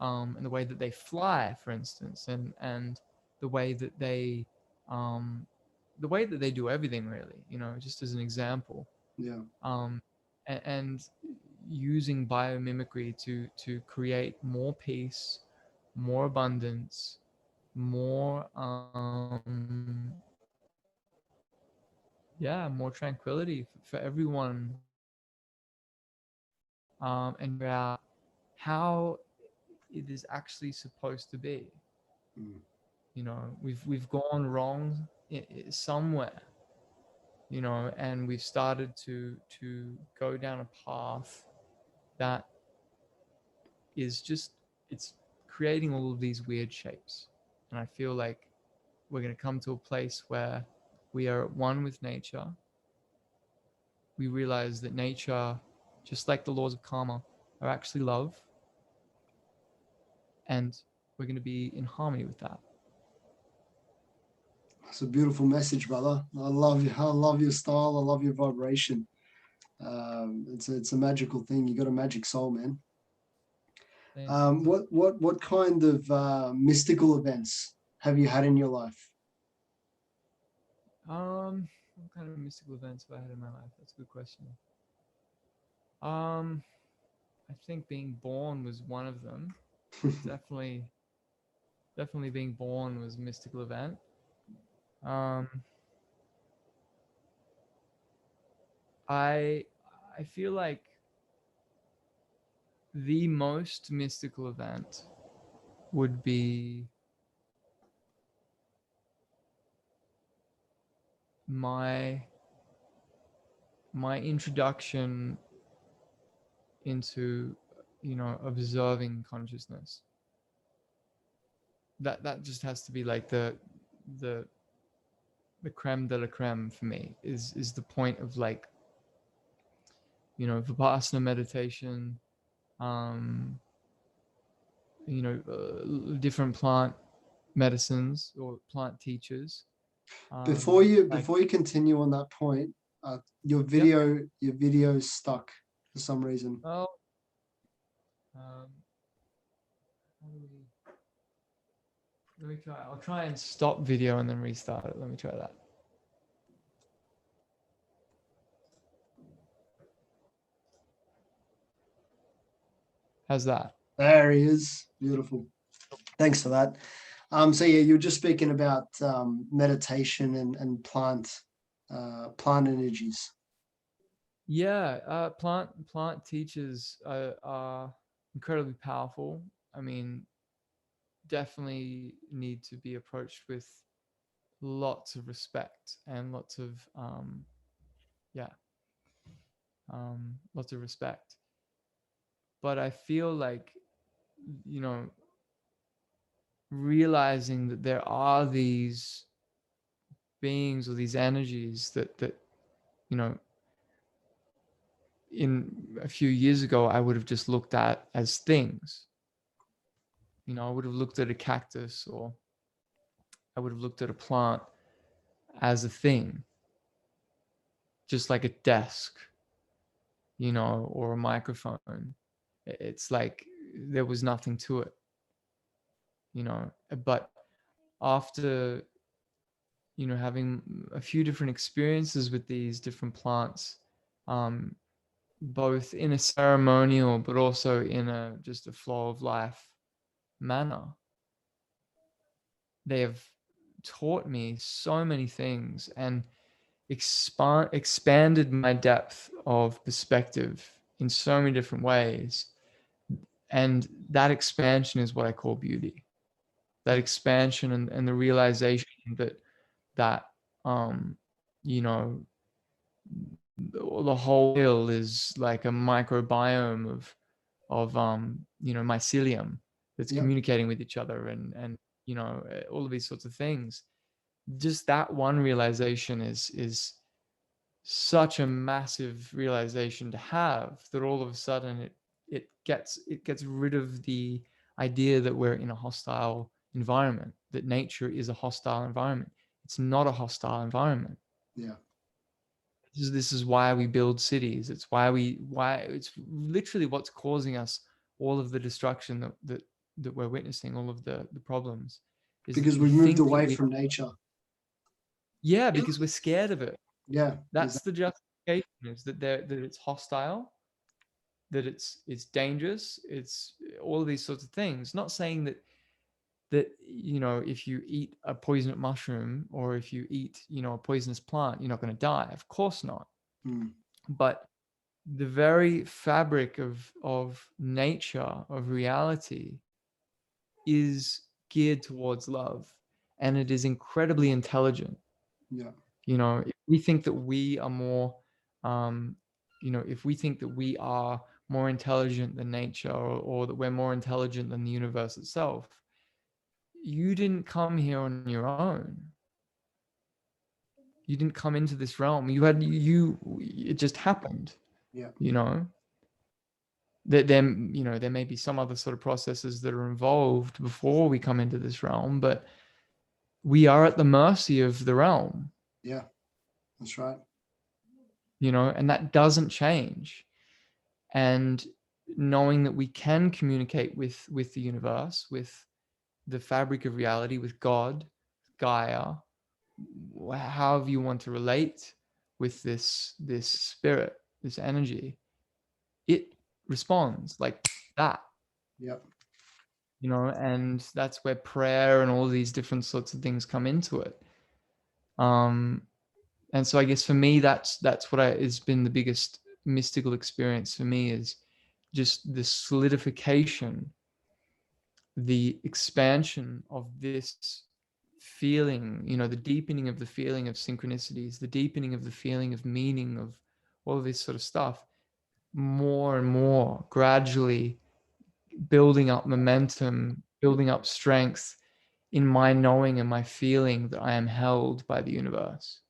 Speaker 2: and the way that they fly, for instance, and the way that they um, do everything, really. Just as an example,
Speaker 1: yeah.
Speaker 2: um, and using biomimicry to create more peace, more abundance, more more tranquility for everyone, and figure out how it is actually supposed to be.
Speaker 1: Mm.
Speaker 2: We've gone wrong somewhere, and we've started to go down a path that is just, it's creating all of these weird shapes. And I feel like we're going to come to a place where we are at one with nature. We realize that nature, just like the laws of karma, are actually love, and we're going to be in harmony with that.
Speaker 1: It's a beautiful message, brother. I love you. I love your style. I love your vibration. It's a magical thing. You got a magic soul, man. What kind of mystical events have you had in your life?
Speaker 2: What kind of mystical events have I had in my life? That's a good question. I think being born was one of them. Definitely, definitely being born was a mystical event. Um, I I feel like the most mystical event would be my introduction into, observing consciousness. That just has to be like the creme de la creme for me, is the point of, like, Vipassana meditation, um, different plant medicines or plant teachers. Like,
Speaker 1: Before you continue on that point, your
Speaker 2: yep.
Speaker 1: video is stuck for some reason.
Speaker 2: Well, um, how do we? Let me try. I'll try and stop video and then restart it. Let me try that. How's that?
Speaker 1: There he is. Beautiful. Thanks for that. So yeah, you were just speaking about meditation and plant energies.
Speaker 2: Yeah, plant teachers are incredibly powerful. I mean, definitely need to be approached with lots of respect and yeah, lots of respect. But I feel like, you know, realizing that there are these beings or these energies that you know, in a few years ago I would have just looked at as things. You know, I would have looked at a cactus, or I would have looked at a plant as a thing, just like a desk, you know, or a microphone. It's like there was nothing to it, you know. But after, you know, having a few different experiences with these different plants, um, both in a ceremonial but also in a just a flow of life manner, they have taught me so many things and expanded my depth of perspective in so many different ways. And that expansion is what I call beauty. That expansion and the realization that you know, the whole hill is like a microbiome of you know, mycelium that's
Speaker 1: Yep.
Speaker 2: communicating with each other, and you know, all of these sorts of things. Just that one realization is such a massive realization to have, that all of a sudden it gets rid of the idea that we're in a hostile environment, that nature is a hostile environment. It's not a hostile environment.
Speaker 1: Yeah.
Speaker 2: This is why we build cities. It's why it's literally what's causing us all of the destruction that we're witnessing, all of the problems, is that
Speaker 1: Because
Speaker 2: we
Speaker 1: we moved
Speaker 2: think that
Speaker 1: away
Speaker 2: we,
Speaker 1: from nature.
Speaker 2: yeah, because we're scared of it.
Speaker 1: Yeah.
Speaker 2: That's
Speaker 1: Exactly.
Speaker 2: the justification, is that it's hostile, that it's dangerous, it's all of these sorts of things. Not saying that you know, if you eat a poisonous mushroom, or if you eat, you know, a poisonous plant, you're not going to die. Of course not.
Speaker 1: Mm.
Speaker 2: But the very fabric of nature, of reality, is geared towards love, and it is incredibly intelligent.
Speaker 1: Yeah.
Speaker 2: You know, if we think that we are more, um, you know, if we think that we are more intelligent than nature, or that we're more intelligent than the universe itself, you didn't come here on your own. You didn't come into this realm. It just happened,
Speaker 1: Yeah.
Speaker 2: you know. That then, you know, there may be some other sort of processes that are involved before we come into this realm, but we are at the mercy of the realm,
Speaker 1: Yeah. That's right.
Speaker 2: you know, and that doesn't change. And knowing that we can communicate with the universe, with the fabric of reality, with God, Gaia, however you want to relate with this spirit, this energy, it responds like that,
Speaker 1: Yep.
Speaker 2: you know. And that's where prayer and all these different sorts of things come into it. um and so I guess for me, that's what has been the biggest mystical experience for me, is just the solidification, the expansion of this feeling, you know, the deepening of the feeling of synchronicities, the deepening of the feeling of meaning, of all of this sort of stuff, more and more gradually building up momentum, building up strength in my knowing and my feeling that I am held by the universe,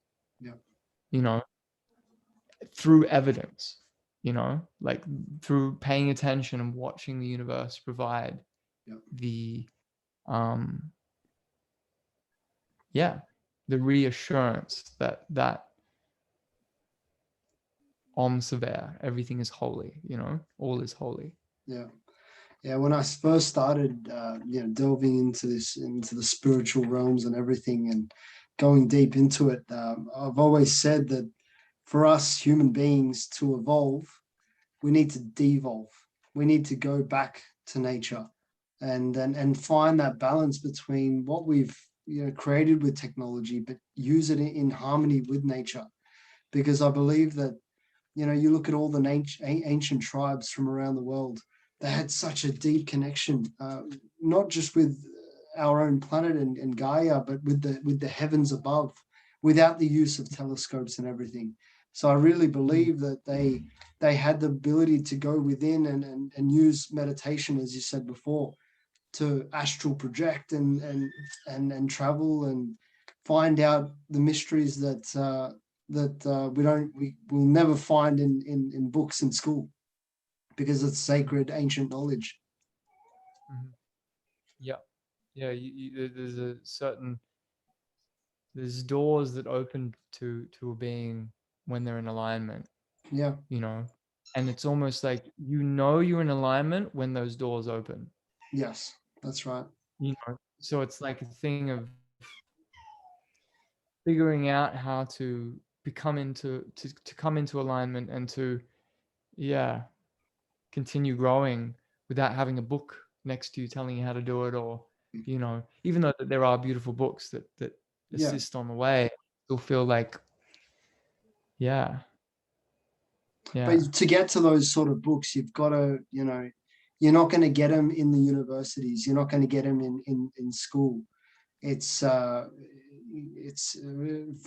Speaker 1: Yep.
Speaker 2: you know, through evidence, you know, like through paying attention and watching the universe provide
Speaker 1: Yep.
Speaker 2: the um yeah, the reassurance that om sever, everything is holy, you know, all is holy.
Speaker 1: Yeah. Yeah. When I first started, delving into the spiritual realms and everything, and going deep into it, I've always said that for us human beings to evolve, we need to devolve. We need to go back to nature and find that balance between what we've created with technology, but use it in harmony with nature. Because I believe that you look at all the ancient tribes from around the world, they had such a deep connection, not just with our own planet and Gaia, but with the heavens above, without the use of telescopes and everything. So I really believe that they had the ability to go within and use meditation, as you said before, to astral project and travel and find out the mysteries that we will never find in books in school, because it's sacred ancient knowledge.
Speaker 2: Yeah, there's doors that open to a being when they're in alignment.
Speaker 1: Yeah.
Speaker 2: And it's almost like you're in alignment when those doors open.
Speaker 1: Yes, that's right.
Speaker 2: So it's like a thing of figuring out how to come into alignment and to continue growing without having a book next to you telling you how to do it, or even though there are beautiful books that assist on the way, you'll feel like
Speaker 1: But to get to those sort of books, you've got to, you're not going to get them in the universities. You're not going to get them in school. It's from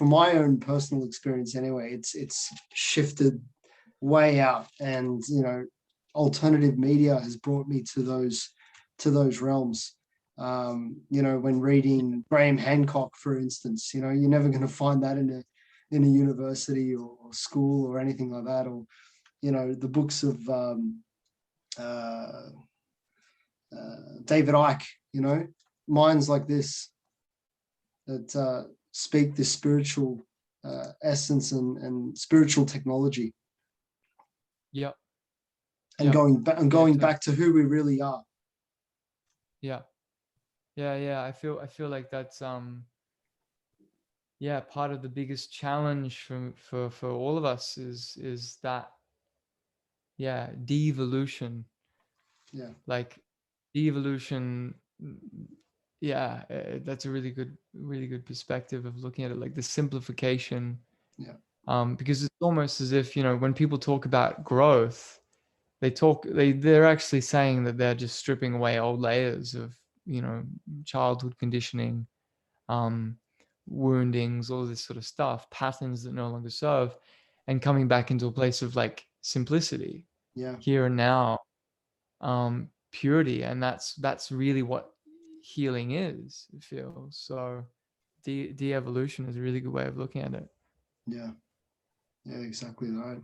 Speaker 1: my own personal experience anyway, it's shifted way out, and alternative media has brought me to those realms. When reading Graham Hancock, for instance, you're never going to find that in a university or school or anything like that, or the books of David Icke, minds like this that speak this spiritual essence and spiritual technology.
Speaker 2: Yep.
Speaker 1: And going back to who we really are.
Speaker 2: Yeah. I feel like that's part of the biggest challenge for all of us is that devolution. Like devolution. That's a really good perspective of looking at it, like the simplification. Because it's almost as if when people talk about growth, they're actually saying that they're just stripping away old layers of childhood conditioning, woundings, all this sort of stuff, patterns that no longer serve, and coming back into a place of like simplicity, here and now, purity. And that's really what healing is, it feels. So de-evolution is a really good way of looking at it.
Speaker 1: Yeah, exactly right.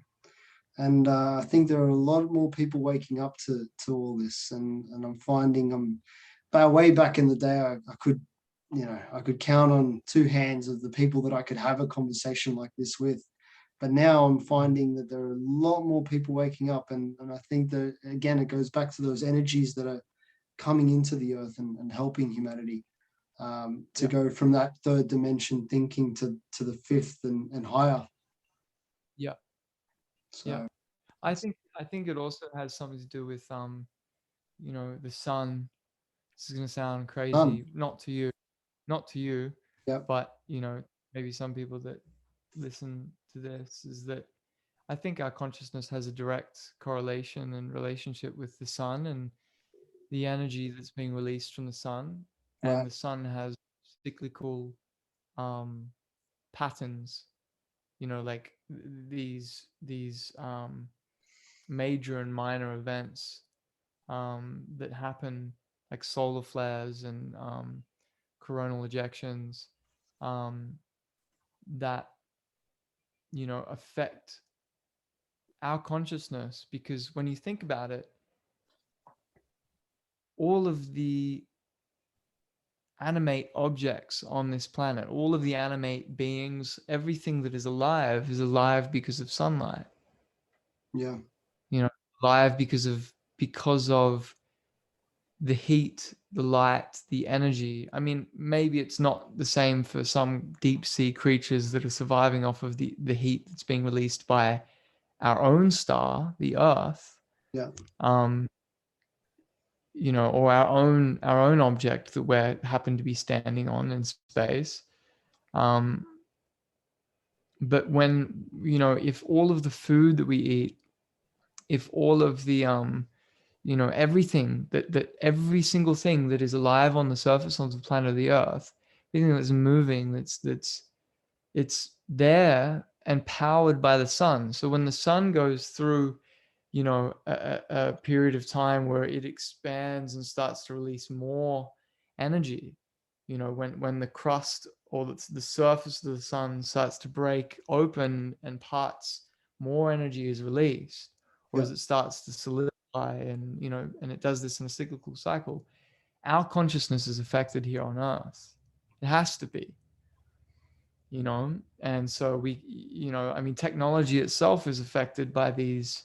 Speaker 1: And I think there are a lot more people waking up to all this, and I'm finding way back in the day, I could count on two hands of the people that I could have a conversation like this with. But now I'm finding that there are a lot more people waking up, and I think that again it goes back to those energies that are coming into the earth and helping humanity to go from that third dimension thinking to the fifth and higher.
Speaker 2: Yeah. So I think it also has something to do with the sun. This is gonna sound crazy, not to you, but maybe some people that listen to this, is that I think our consciousness has a direct correlation and relationship with the sun and the energy that's being released from the sun. And the sun has cyclical patterns, like these major and minor events that happen, like solar flares and coronal ejections, that affect our consciousness. Because when you think about it, all of the animate objects on this planet, all of the animate beings, everything that is alive because of sunlight. Alive because of the heat, the light, the energy. I mean, maybe it's not the same for some deep sea creatures that are surviving off of the heat that's being released by our own star, the Earth. or our own object that we're happen to be standing on in space. But when, if all of the food that we eat, if all of the everything that every single thing that is alive on the surface of the planet of the Earth, everything that's moving, it's there and powered by the sun. So when the sun goes through, a period of time where it expands and starts to release more energy, when the crust or the surface of the sun starts to break open and parts, more energy is released, or
Speaker 1: Yeah.
Speaker 2: as it starts to solidify, and it does this in a cyclical cycle. Our consciousness is affected here on Earth. It has to be, and so technology itself is affected by these,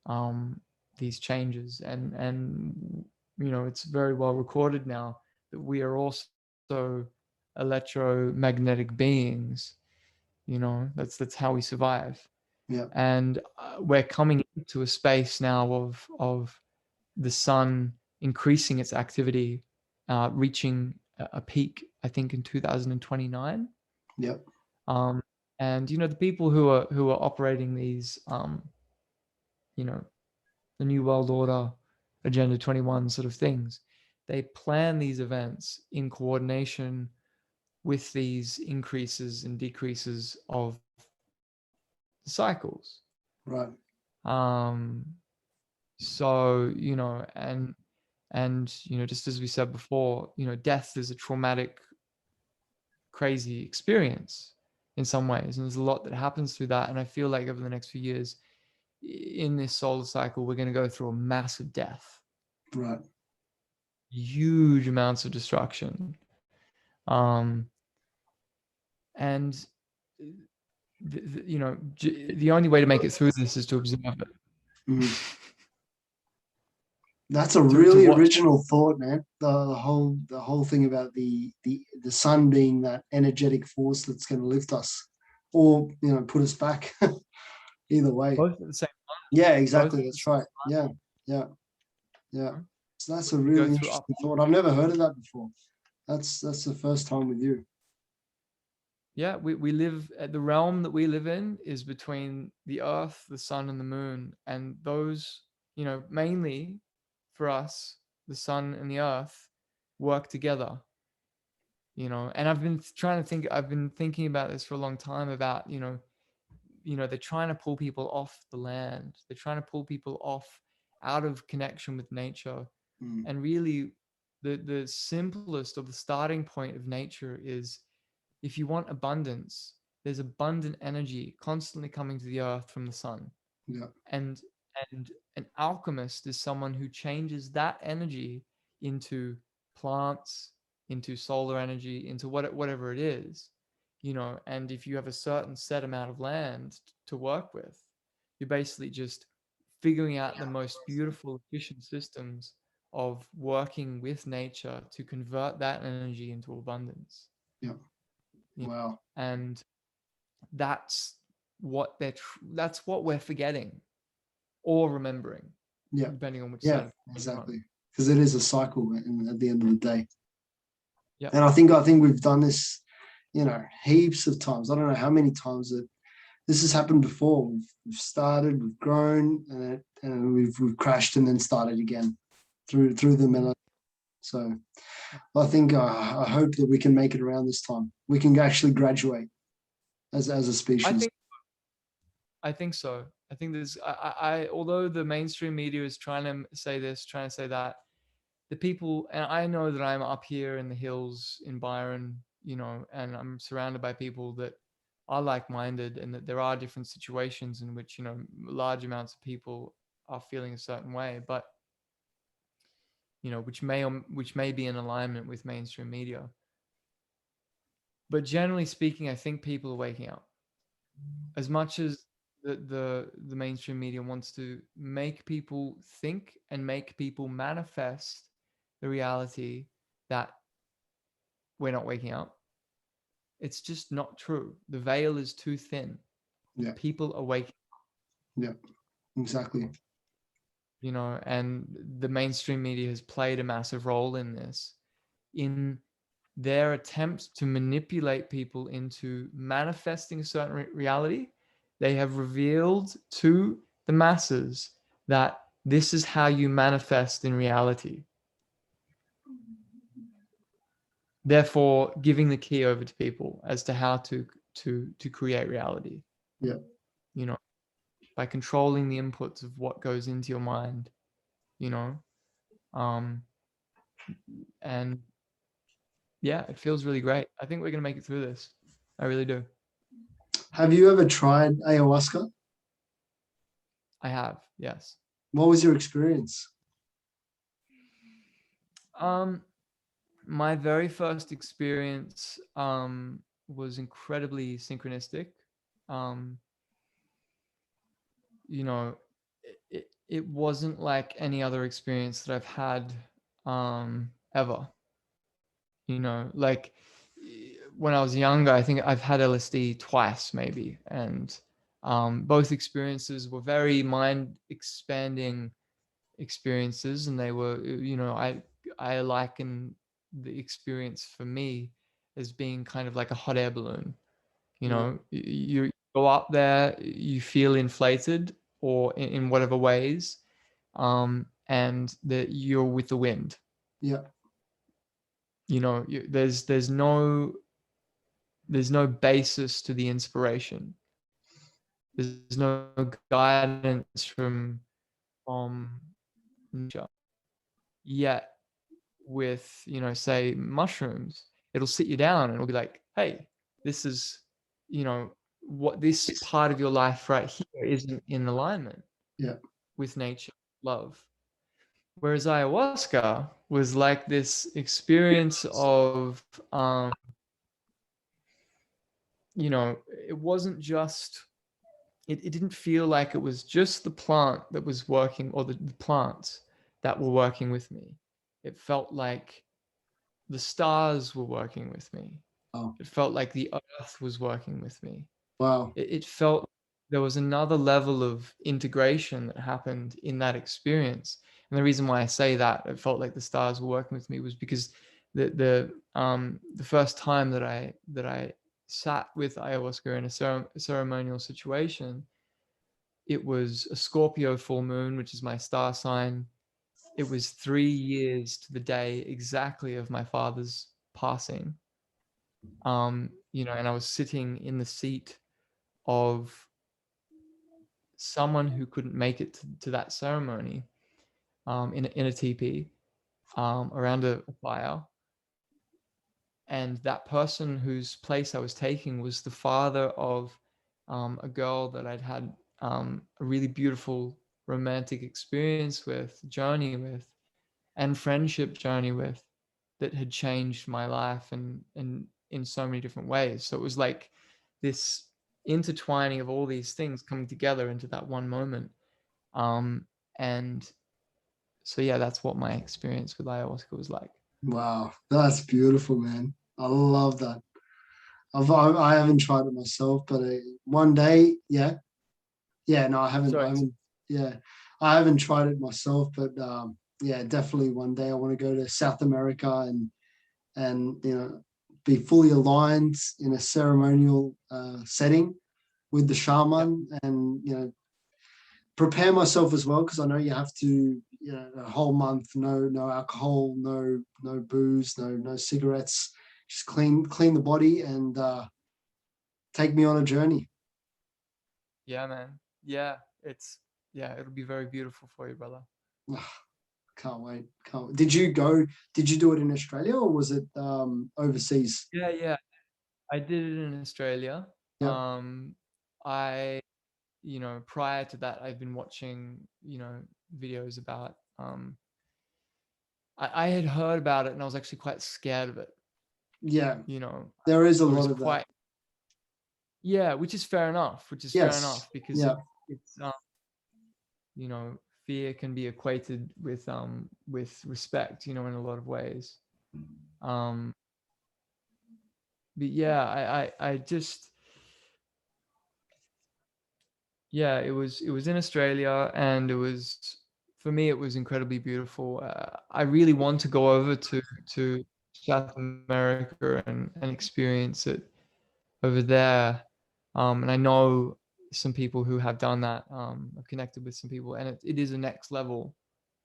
Speaker 2: um, these changes, and it's very well recorded now that we are also electromagnetic beings. That's how we survive.
Speaker 1: Yeah.
Speaker 2: And we're coming into a space now of the sun increasing its activity, reaching a peak, I think, in 2029.
Speaker 1: Yeah.
Speaker 2: And the people who are operating these, the New World Order, Agenda 21 sort of things, they plan these events in coordination with these increases and decreases of the cycles.
Speaker 1: Right.
Speaker 2: Um, so and just as we said before, death is a traumatic, crazy experience in some ways, and there's a lot that happens through that. And I feel like over the next few years in this solar cycle, we're going to go through a massive death,
Speaker 1: Right.
Speaker 2: huge amounts of destruction, and the only way to make it through this is to observe it.
Speaker 1: Mm. That's a
Speaker 2: to
Speaker 1: really
Speaker 2: watch.
Speaker 1: original thought, man. The whole thing about the sun being that energetic force that's going to lift us, or put us back. Either way.
Speaker 2: Both at the same
Speaker 1: Yeah,
Speaker 2: both
Speaker 1: exactly.
Speaker 2: at the
Speaker 1: That's
Speaker 2: same
Speaker 1: right. Yeah, yeah, yeah.
Speaker 2: time.
Speaker 1: So that's a
Speaker 2: We go
Speaker 1: really
Speaker 2: through up.
Speaker 1: interesting thought. I've never heard of that before. That's the first time with you.
Speaker 2: Yeah, we live at the realm that we live in is between the earth, the sun, and the moon. And those, mainly for us, the sun and the earth work together. And I've been thinking about this for a long time about, they're trying to pull people off the land. They're trying to pull people off out of connection with nature.
Speaker 1: Mm.
Speaker 2: And really the simplest or the starting point of nature is, if you want abundance, there's abundant energy constantly coming to the earth from the sun.
Speaker 1: Yeah,
Speaker 2: And and an alchemist is someone who changes that energy into plants, into solar energy, into whatever it is. And if you have a certain set amount of land to work with, you're basically just figuring out the most beautiful, efficient systems of working with nature to convert that energy into abundance.
Speaker 1: yeah.
Speaker 2: You know,
Speaker 1: Wow.
Speaker 2: and that's that's what we're forgetting or remembering,
Speaker 1: Yeah,
Speaker 2: depending on which
Speaker 1: yeah,
Speaker 2: side of you're on.
Speaker 1: exactly. Because it is a cycle at the end of the day.
Speaker 2: Yep.
Speaker 1: And I think we've done this, heaps of times. I don't know how many times that this has happened before. We've started, we've grown, and we've crashed and then started again through the melody. So I think I hope that we can make it around this time. We can actually graduate as a
Speaker 2: I
Speaker 1: species.
Speaker 2: think I think so. I think there's although the mainstream media is trying to say this, trying to say that, the people, and I know that I'm up here in the hills in Byron, and I'm surrounded by people that are like-minded, and that there are different situations in which, large amounts of people are feeling a certain way, but which may be in alignment with mainstream media. But generally speaking, I think people are waking up. As much as the mainstream media wants to make people think and make people manifest the reality that we're not waking up, it's just not true. The veil is too thin.
Speaker 1: Yeah,
Speaker 2: People are waking
Speaker 1: yeah, exactly.
Speaker 2: and the mainstream media has played a massive role in this, in their attempt to manipulate people into manifesting a certain reality. They have revealed to the masses that this is how you manifest in reality. Therefore, giving the key over to people as to how to create reality.
Speaker 1: Yeah.
Speaker 2: By controlling the inputs of what goes into your mind, and yeah, it feels really great. I think we're gonna make it through this. I really do.
Speaker 1: Have you ever tried ayahuasca?
Speaker 2: I have, yes.
Speaker 1: What was your experience?
Speaker 2: My very first experience was incredibly synchronistic. Um, it wasn't like any other experience that I've had ever. Like when I was younger, I think I've had LSD twice maybe, and both experiences were very mind expanding experiences, and they were, I liken the experience for me as being kind of like a hot air balloon. You go up there, you feel inflated, or in whatever ways, and that you're with the wind.
Speaker 1: Yeah.
Speaker 2: There's no basis to the inspiration. There's no guidance from nature. Yet with, say mushrooms, it'll sit you down and it'll be like, hey, this is, what this part of your life right here isn't in alignment
Speaker 1: Yeah.
Speaker 2: with nature, love. Whereas ayahuasca was like this experience of, it wasn't just, it didn't feel like it was just the plant that was working, or the plants that were working with me. It felt like the stars were working with me.
Speaker 1: Oh,
Speaker 2: It felt like the earth was working with me.
Speaker 1: wow.
Speaker 2: It felt there was another level of integration that happened in that experience. And the reason why I say that it felt like the stars were working with me was because the first time that I sat with ayahuasca in a ceremonial situation, it was a Scorpio full moon, which is my star sign. It was 3 years to the day exactly of my father's passing. And I was sitting in the seat of someone who couldn't make it to that ceremony, in a teepee, around a fire. And that person whose place I was taking was the father of a girl that I'd had a really beautiful romantic experience with, journey with, and friendship journey with, that had changed my life and in so many different ways. So it was like this intertwining of all these things coming together into that one moment. And so yeah, that's what my experience with ayahuasca was like.
Speaker 1: Wow. That's beautiful, man. I love that. I haven't tried it myself, but one day, yeah. Yeah, no, I haven't. I
Speaker 2: Sorry.
Speaker 1: haven't. Yeah, I haven't tried it myself, but yeah, definitely one day I want to go to South America and be fully aligned in a ceremonial setting with the
Speaker 2: Yep.
Speaker 1: shaman, and prepare myself as well, because I know you have to a whole month, no alcohol, no booze, no cigarettes, just clean the body and take me on a journey.
Speaker 2: Yeah, man. Yeah, it'll be very beautiful for you, brother.
Speaker 1: Can't wait. Can't wait. Did you do it in Australia, or was it overseas?
Speaker 2: Yeah. I did it in Australia.
Speaker 1: Yep.
Speaker 2: I, prior to that, I've been watching, videos about, I had heard about it and I was actually quite scared of it.
Speaker 1: Yeah,
Speaker 2: You know,
Speaker 1: there is a
Speaker 2: it was
Speaker 1: lot of that.
Speaker 2: quite, yeah, which is fair enough,
Speaker 1: Yes.
Speaker 2: because
Speaker 1: Yeah.
Speaker 2: it's, fear can be equated with respect, in a lot of ways. Um, but yeah, I just, yeah, it was in Australia, and it was for me, it was incredibly beautiful. I really want to go over to South America and experience it over there. And I know some people who have done that. I've connected with some people, and it is a next level.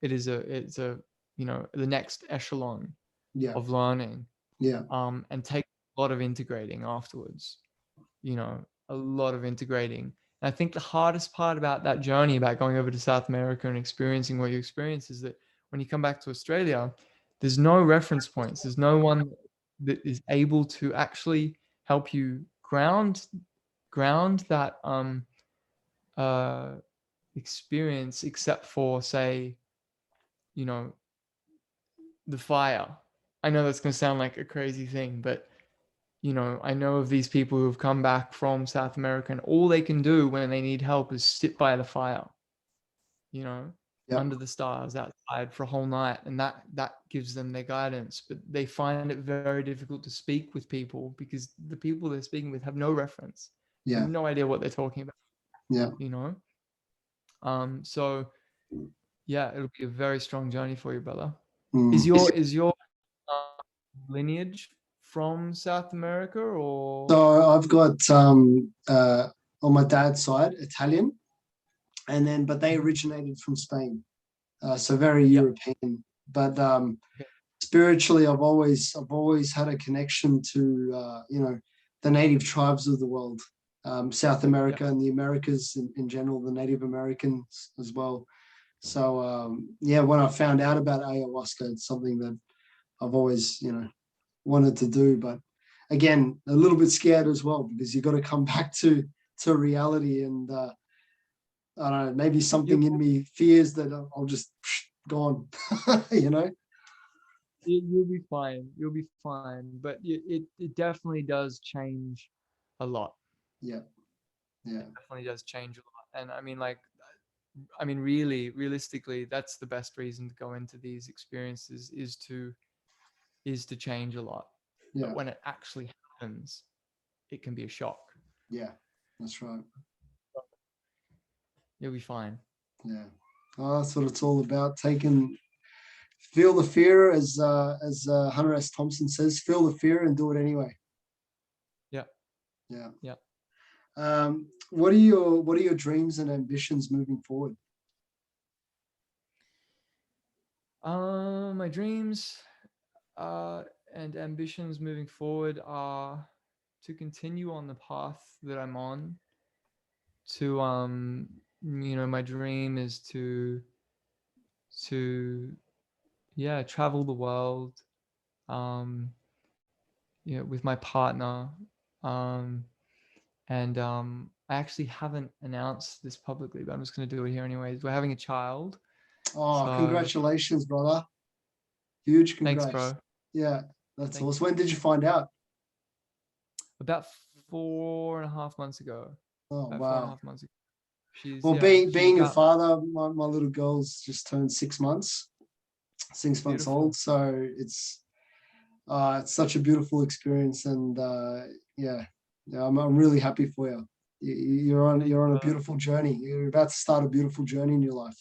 Speaker 2: It's a the next echelon
Speaker 1: Yeah.
Speaker 2: of learning.
Speaker 1: Yeah.
Speaker 2: And take a lot of integrating afterwards. A lot of integrating. And I think the hardest part about that journey, about going over to South America and experiencing what you experience, is that when you come back to Australia, there's no reference points. There's no one that is able to actually help you ground that experience, except for, say, the fire. I know that's going to sound like a crazy thing, but I know of these people who have come back from South America, and all they can do when they need help is sit by the fire,
Speaker 1: Yeah.
Speaker 2: under the stars outside for a whole night. And that gives them their guidance. But they find it very difficult to speak with people because the people they're speaking with have no reference, have
Speaker 1: Yeah.
Speaker 2: no idea what they're talking about,
Speaker 1: Yeah.
Speaker 2: So yeah, it'll be a very strong journey for you, brother.
Speaker 1: Mm.
Speaker 2: Is your lineage from South America, or?
Speaker 1: So I've got on my dad's side Italian, but they originated from Spain, so very
Speaker 2: Yep.
Speaker 1: European. But spiritually, I've always had a connection to the native tribes of the world, South America and the Americas in general, the Native Americans as well. So when I found out about ayahuasca, it's something that I've always wanted to do, but again, a little bit scared as well, because you've got to come back to reality, and I don't know, maybe something in me fears that I'll just gone.
Speaker 2: You'll be fine. You'll be fine. But it definitely does change a lot.
Speaker 1: Yeah. Yeah.
Speaker 2: It definitely does change a lot. And I mean, really, realistically, that's the best reason to go into these experiences, is to change a lot.
Speaker 1: Yeah.
Speaker 2: But when it actually happens, it can be a shock.
Speaker 1: Yeah, that's right.
Speaker 2: You'll be fine.
Speaker 1: Yeah. Oh, that's what it's all about. Feel the fear, as Hunter S. Thompson says, feel the fear and do it anyway.
Speaker 2: Yeah.
Speaker 1: Yeah.
Speaker 2: Yeah.
Speaker 1: What are your dreams and ambitions moving forward?
Speaker 2: My dreams and ambitions moving forward are to continue on the path that I'm on. To my dream is to travel the world, with my partner, and I actually haven't announced this publicly, but I'm just going to do it here anyways. We're having a child.
Speaker 1: Oh,
Speaker 2: So,
Speaker 1: congratulations, brother. Huge congrats.
Speaker 2: Thanks, bro.
Speaker 1: Yeah, that's awesome. When did you find out?
Speaker 2: About 4.5 months ago.
Speaker 1: Oh,
Speaker 2: About
Speaker 1: wow.
Speaker 2: 4.5 months ago. She's
Speaker 1: being a
Speaker 2: about
Speaker 1: father, my little girl's just turned 6 months, 6 months
Speaker 2: beautiful.
Speaker 1: old. So it's such a beautiful experience, and I'm really happy for you. You're on a beautiful journey. You're about to start a beautiful journey in your life.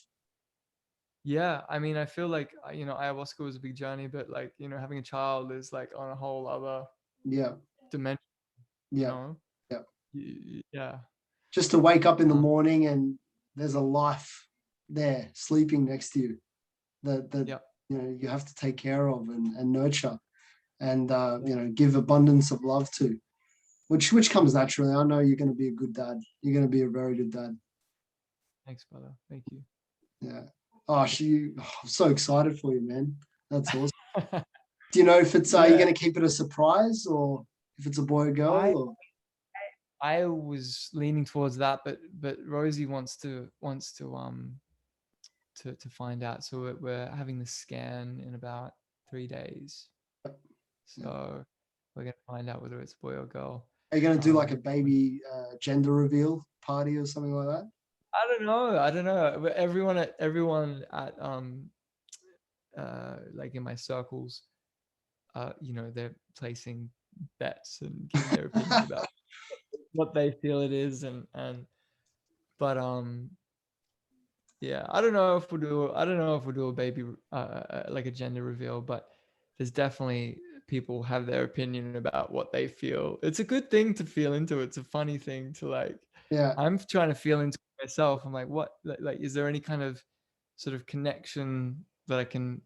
Speaker 2: Yeah, I mean, I feel like ayahuasca was a big journey, but having a child is like on a whole other dimension.
Speaker 1: Yeah.
Speaker 2: Yeah.
Speaker 1: Just to wake up in the morning and there's a life there sleeping next to you that you have to take care of and nurture, and give abundance of love to, which comes naturally. I know you're going to be a good dad. You're going to be a very good dad.
Speaker 2: Thanks, brother. Thank you.
Speaker 1: Yeah. I'm so excited for you, man. That's awesome. Do you know if it's you're going to keep it a surprise, or if it's a boy or girl?
Speaker 2: I was leaning towards that, but Rosie wants to find out. So we're having the scan in about 3 days. So we're gonna find out whether it's boy or girl.
Speaker 1: Are you going to do like a baby gender reveal party or something like that?
Speaker 2: I don't know. But everyone at like in my circles, they're placing bets and giving their opinion about what they feel it is, but Yeah, I don't know if we'll do. I don't know if we'll do a baby, like a gender reveal, but there's definitely people have their opinion about what they feel. It's a good thing to feel into. It's a funny thing to like.
Speaker 1: Yeah,
Speaker 2: I'm trying to feel into myself. I'm like, what? Like, is there any kind of sort of connection that I can,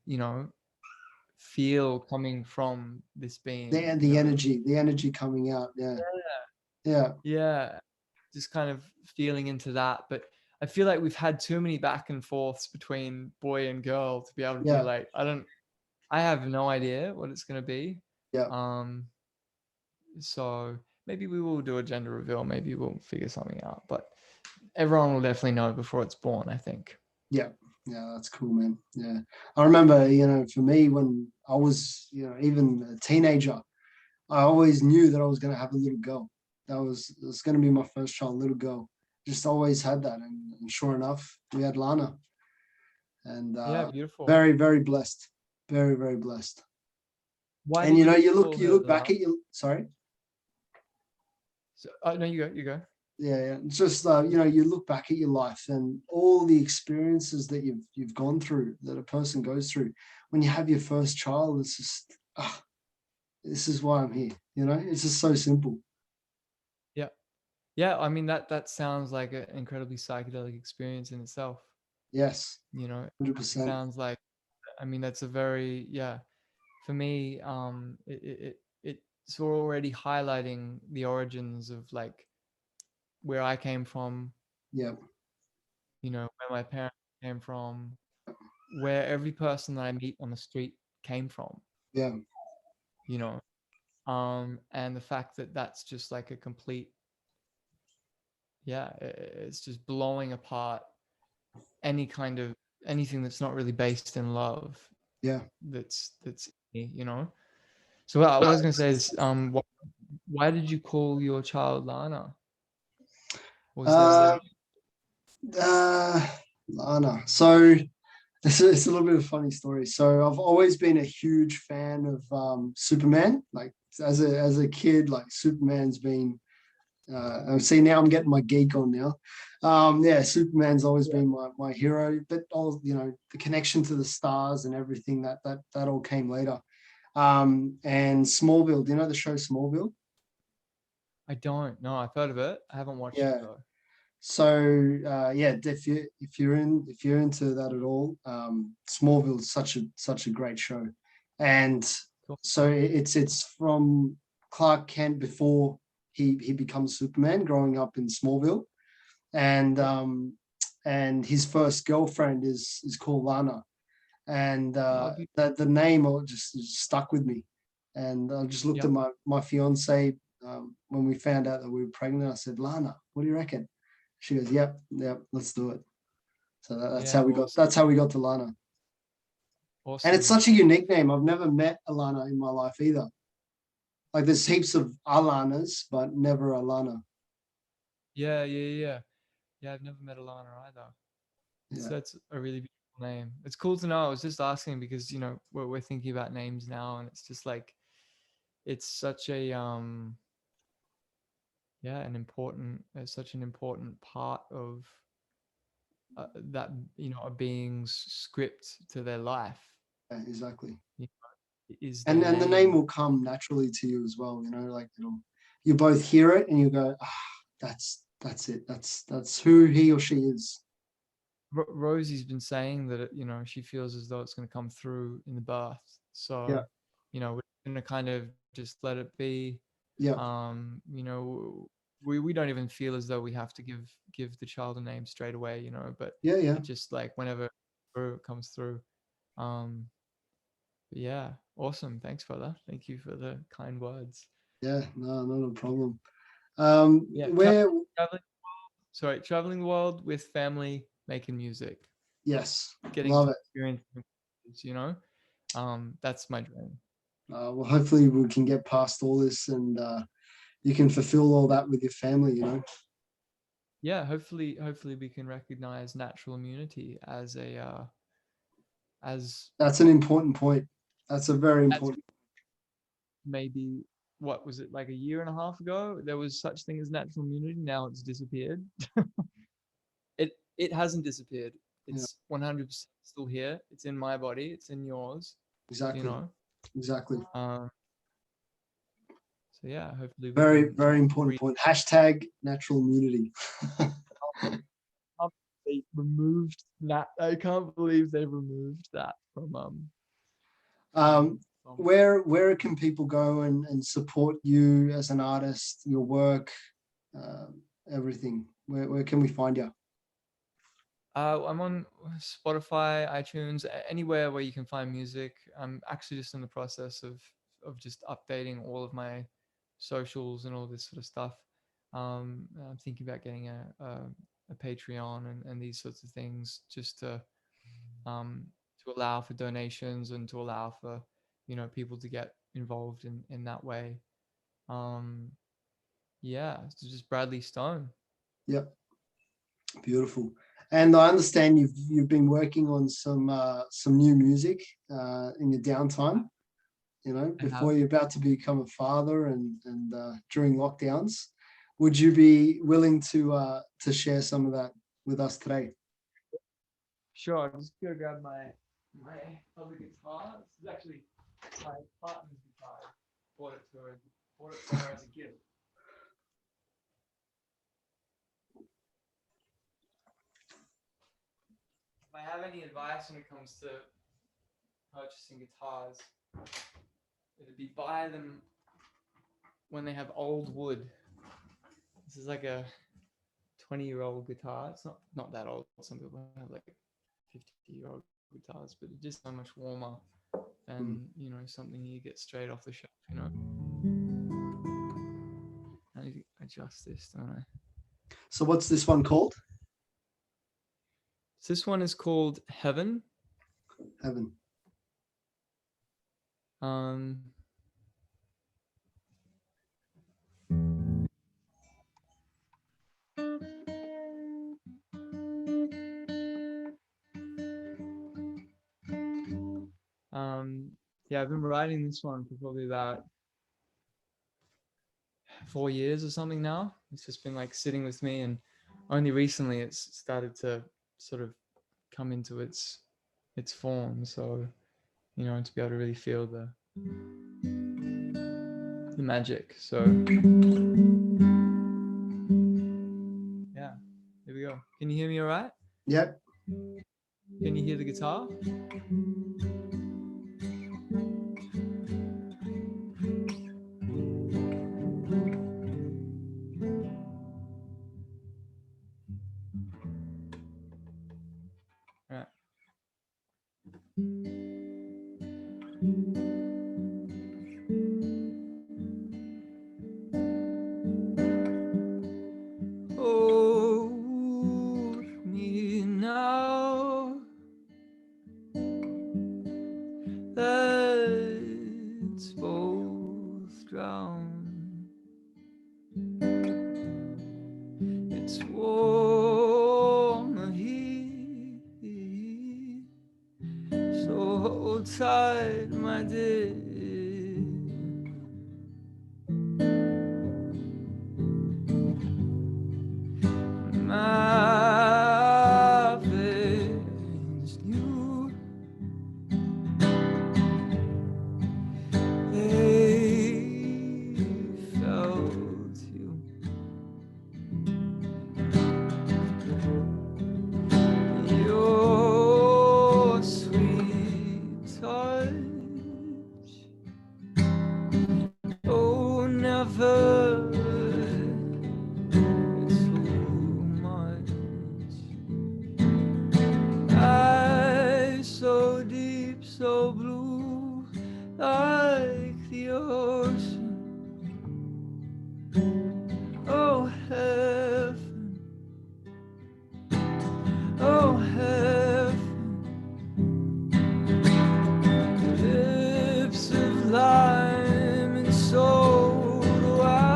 Speaker 2: feel coming from this being?
Speaker 1: the energy coming out. Yeah, yeah,
Speaker 2: Yeah, just kind of feeling into that. But I feel like we've had too many back and forths between boy and girl to be able to be
Speaker 1: yeah,
Speaker 2: like, I have no idea what it's gonna be.
Speaker 1: yeah,
Speaker 2: Um, so maybe we will do a gender reveal, maybe we'll figure something out. But everyone will definitely know before it's born, I think.
Speaker 1: yeah. Yeah, that's cool, man. Yeah. I remember, for me, when I was, even a teenager, I always knew that I was going to have a little girl. It was going to be my first child, little girl. Just always had that. And sure enough, we had Lana. And
Speaker 2: Yeah, beautiful.
Speaker 1: very, very blessed. Very, very blessed.
Speaker 2: Why
Speaker 1: And
Speaker 2: did you
Speaker 1: you
Speaker 2: call her
Speaker 1: look back
Speaker 2: Lana?
Speaker 1: at your, sorry.
Speaker 2: So, no, you go.
Speaker 1: Yeah. It's just, you look back at your life and all the experiences that you've gone through, that a person goes through. When you have your first child, it's just, this is why I'm here. It's just so simple.
Speaker 2: Yeah, yeah. I mean that sounds like an incredibly psychedelic experience in itself.
Speaker 1: Yes,
Speaker 2: It
Speaker 1: 100%.
Speaker 2: sounds like. I mean, that's a very yeah. For me, it's already highlighting the origins of like where I came from,
Speaker 1: Yeah,
Speaker 2: where my parents came from, where every person that I meet on the street came from,
Speaker 1: yeah,
Speaker 2: you know, and the fact that that's just like a complete, yeah, it's just blowing apart any kind of anything that's not really based in love.
Speaker 1: yeah.
Speaker 2: That's So what I was gonna say is, why did you call your child Lana? Was there
Speaker 1: Uh, uh, Lana. So it's a little bit of a funny story. So I've always been a huge fan of Superman. Like as a kid, like Superman's been. See, now I'm getting my geek on now. Yeah, Superman's always been my hero. But all the connection to the stars and everything that all came later. And Smallville. Do you know the show Smallville?
Speaker 2: I don't know. I've heard of it. I haven't watched it
Speaker 1: Yeah.
Speaker 2: though.
Speaker 1: So yeah, if you're into that at all, Smallville is such a great show, and
Speaker 2: Cool.
Speaker 1: so it's from Clark Kent before he becomes Superman, growing up in Smallville, and
Speaker 2: Yep.
Speaker 1: his first girlfriend is called Lana, and
Speaker 2: Oh,
Speaker 1: that the name just stuck with me, and I just looked at
Speaker 2: yep.
Speaker 1: my fiance when we found out that we were pregnant. I said, Lana, what do you reckon? She goes, "Yep, yep, let's do it." So
Speaker 2: Yeah. Awesome.
Speaker 1: that's how we got to Lana. And it's
Speaker 2: Awesome.
Speaker 1: such a unique name. I've never met Alana in my life either. Like there's heaps of Alanas, but never Alana.
Speaker 2: Yeah. Yeah. Yeah. Yeah. I've never met Alana either. It's
Speaker 1: Yeah,
Speaker 2: That's a really beautiful name. It's cool to know. I was just asking because we're thinking about names now, and it's just like it's such a yeah an important it's such an important part of that a being's script to their life
Speaker 1: yeah, exactly.
Speaker 2: you is
Speaker 1: And
Speaker 2: their
Speaker 1: the name
Speaker 2: name.
Speaker 1: will come naturally to you as well. Like you both hear it and you go, that's it. That's who he or she is.
Speaker 2: Rosie's been saying that she feels as though it's going to come through in the birth.
Speaker 1: Yeah,
Speaker 2: So we're going to kind of just let it be.
Speaker 1: yeah,
Speaker 2: We don't even feel as though we have to give the child a name straight away, but
Speaker 1: yeah, yeah,
Speaker 2: it just like whenever it comes through. um but yeah, awesome. Thanks for that. Thank you for the kind words.
Speaker 1: yeah. No, not a problem.
Speaker 2: Yeah,
Speaker 1: Where
Speaker 2: traveling traveling the world with family, making music,
Speaker 1: Yes,
Speaker 2: getting
Speaker 1: love
Speaker 2: to
Speaker 1: it.
Speaker 2: experience new things, that's my dream.
Speaker 1: Well, hopefully we can get past all this and you can fulfill all that with your family.
Speaker 2: Yeah, hopefully we can recognize natural immunity as a as
Speaker 1: That's an important point. That's a very
Speaker 2: as
Speaker 1: important.
Speaker 2: maybe what was it, like a year and a half ago there was such thing as natural immunity. Now it's disappeared. It hasn't disappeared. it's 100% still here. It's in my body. It's in yours.
Speaker 1: Exactly.
Speaker 2: You know.
Speaker 1: Exactly.
Speaker 2: So yeah, hopefully.
Speaker 1: Very, very important point. Hashtag natural immunity.
Speaker 2: They removed that. I can't believe they removed that from.
Speaker 1: Where can people go and support you as an artist, your work, everything? Where can we find you?
Speaker 2: I'm on Spotify, iTunes, anywhere where you can find music. I'm actually just in the process of just updating all of my socials and all this sort of stuff. I'm thinking about getting a Patreon and these sorts of things, just to allow for donations and to allow for, you know, people to get involved in that way. Yeah, it's just Bradley Stone.
Speaker 1: Yep. Beautiful. And I understand you've been working on some new music in your downtime, you know, before you're about to become a father and during lockdowns. Would you be willing to share some of that with us today?
Speaker 2: Sure. I'm just gonna grab my other guitar. This is actually my partner's guitar. Bought it for her as a gift. If I have any advice when it comes to purchasing guitars, it'd be buy them when they have old wood. This is like a 20-year-old guitar. It's not that old. Some people have like 50-year-old guitars, but it's just so much warmer than, you know, something you get straight off the shelf, you know. I need to adjust this, don't I?
Speaker 1: So what's this one called?
Speaker 2: So this one is called Heaven.
Speaker 1: Heaven.
Speaker 2: Yeah, I've been writing this one for probably about 4 years or something now. It's just been like sitting with me, and only recently it's started to sort of come into its form. So, you know, to be able to really feel the magic. So yeah, here we go. Can you hear me all right?
Speaker 1: Yep.
Speaker 2: Can you hear the guitar? Right. Hold me now. Let's both drown. It's warmer here, so hold tight, my dear. My veins new, they felt you. Your sweet touch, oh, never too much. Eyes so deep, so blue, like the ocean. Oh, heaven, oh, heaven. Lips of lime and soda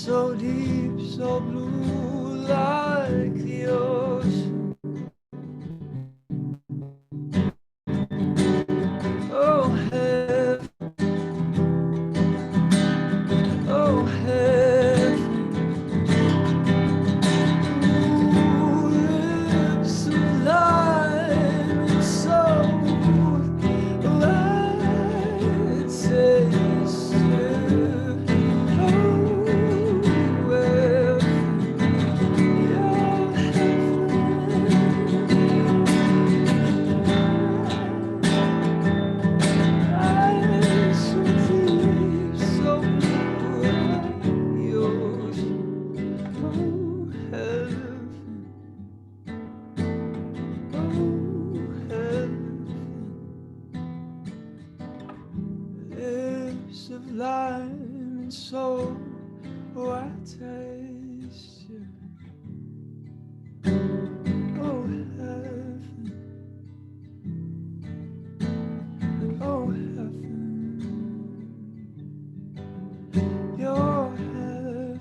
Speaker 2: so deep, so blue, like the ocean. Oh, heaven, oh, heaven. Ooh, lips of lime and soul, light taste. Lips of lime and soul, oh, I taste you. Oh, heaven, oh, heaven, your heaven,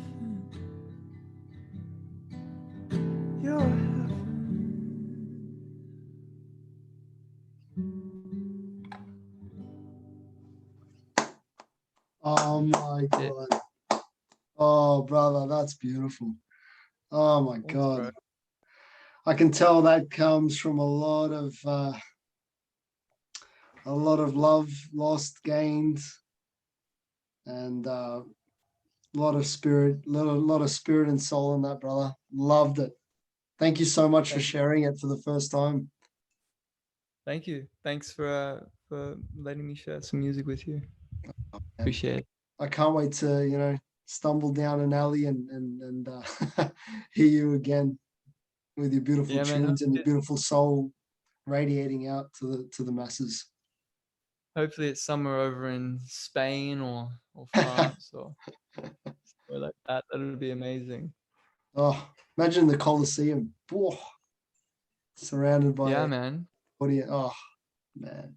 Speaker 2: your heaven.
Speaker 1: Oh my God. Oh, brother, that's beautiful. Oh my
Speaker 2: Thanks,
Speaker 1: God.
Speaker 2: bro.
Speaker 1: I can tell that comes from a lot of love lost, gained, and a lot of spirit, lot of spirit and soul in that, brother. Loved it. Thank you so much for
Speaker 2: Thank you.
Speaker 1: sharing it for the first time.
Speaker 2: Thank you. Thanks for letting me share some music with you.
Speaker 1: And
Speaker 2: Appreciate it.
Speaker 1: I can't wait to stumble down an alley and hear you again with your beautiful
Speaker 2: Yeah, man.
Speaker 1: tunes and your beautiful soul radiating out to the masses.
Speaker 2: Hopefully it's somewhere over in Spain or France or somewhere like that. That'll be amazing.
Speaker 1: Oh, imagine the Colosseum. Whoa, surrounded by
Speaker 2: Yeah, man.
Speaker 1: audience. Oh, man.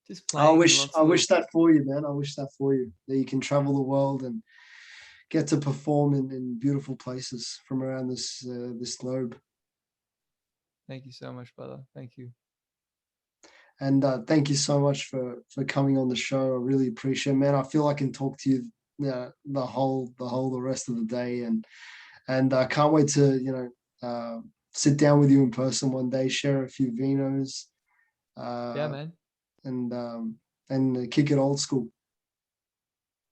Speaker 2: Just
Speaker 1: I
Speaker 2: playing in
Speaker 1: wish
Speaker 2: lots
Speaker 1: I
Speaker 2: of little.
Speaker 1: wish that for you, man. I wish that for you. That you can travel the world and get to perform in beautiful places from around this globe.
Speaker 2: Thank you so much, brother. Thank you.
Speaker 1: And thank you so much for coming on the show. I really appreciate it, man. I feel I can talk to you the rest of the day, and I can't wait to sit down with you in person one day, share a few vinos,
Speaker 2: Yeah, man.
Speaker 1: and kick it old school.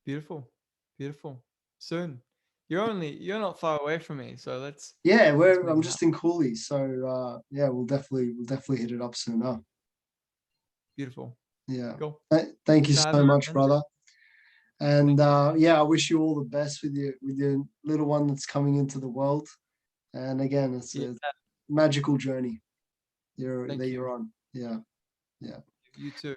Speaker 2: Beautiful. Beautiful. Soon. You're not far away from me, so let's
Speaker 1: Yeah,
Speaker 2: make
Speaker 1: I'm
Speaker 2: it
Speaker 1: just
Speaker 2: happen.
Speaker 1: in Cooley, so yeah, we'll definitely hit it up soon. Huh?
Speaker 2: Beautiful.
Speaker 1: Yeah.
Speaker 2: Cool.
Speaker 1: Thank you
Speaker 2: Thanks for
Speaker 1: so
Speaker 2: having me,
Speaker 1: much,
Speaker 2: man.
Speaker 1: brother. And
Speaker 2: Thank you.
Speaker 1: yeah, I wish you all the best with your little one that's coming into the world. And again, it's
Speaker 2: Yeah,
Speaker 1: a magical journey
Speaker 2: thank you.
Speaker 1: you're on. Yeah, yeah.
Speaker 2: You too.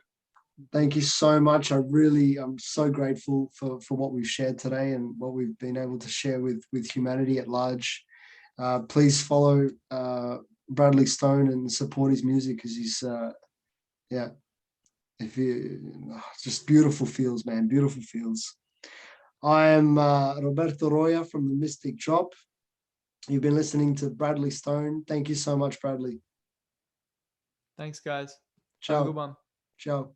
Speaker 2: You
Speaker 1: Thank
Speaker 2: too.
Speaker 1: you so much. I'm so grateful for what we've shared today and what we've been able to share with humanity at large. Please follow Bradley Stone and support his music because he's yeah. If you just beautiful fields, man, beautiful fields. I am Roberto Roya from the Mystic Drop. You've been listening to Bradley Stone. Thank you so much, Bradley.
Speaker 2: Thanks, guys. Have a good
Speaker 1: Ciao.
Speaker 2: one.
Speaker 1: Ciao.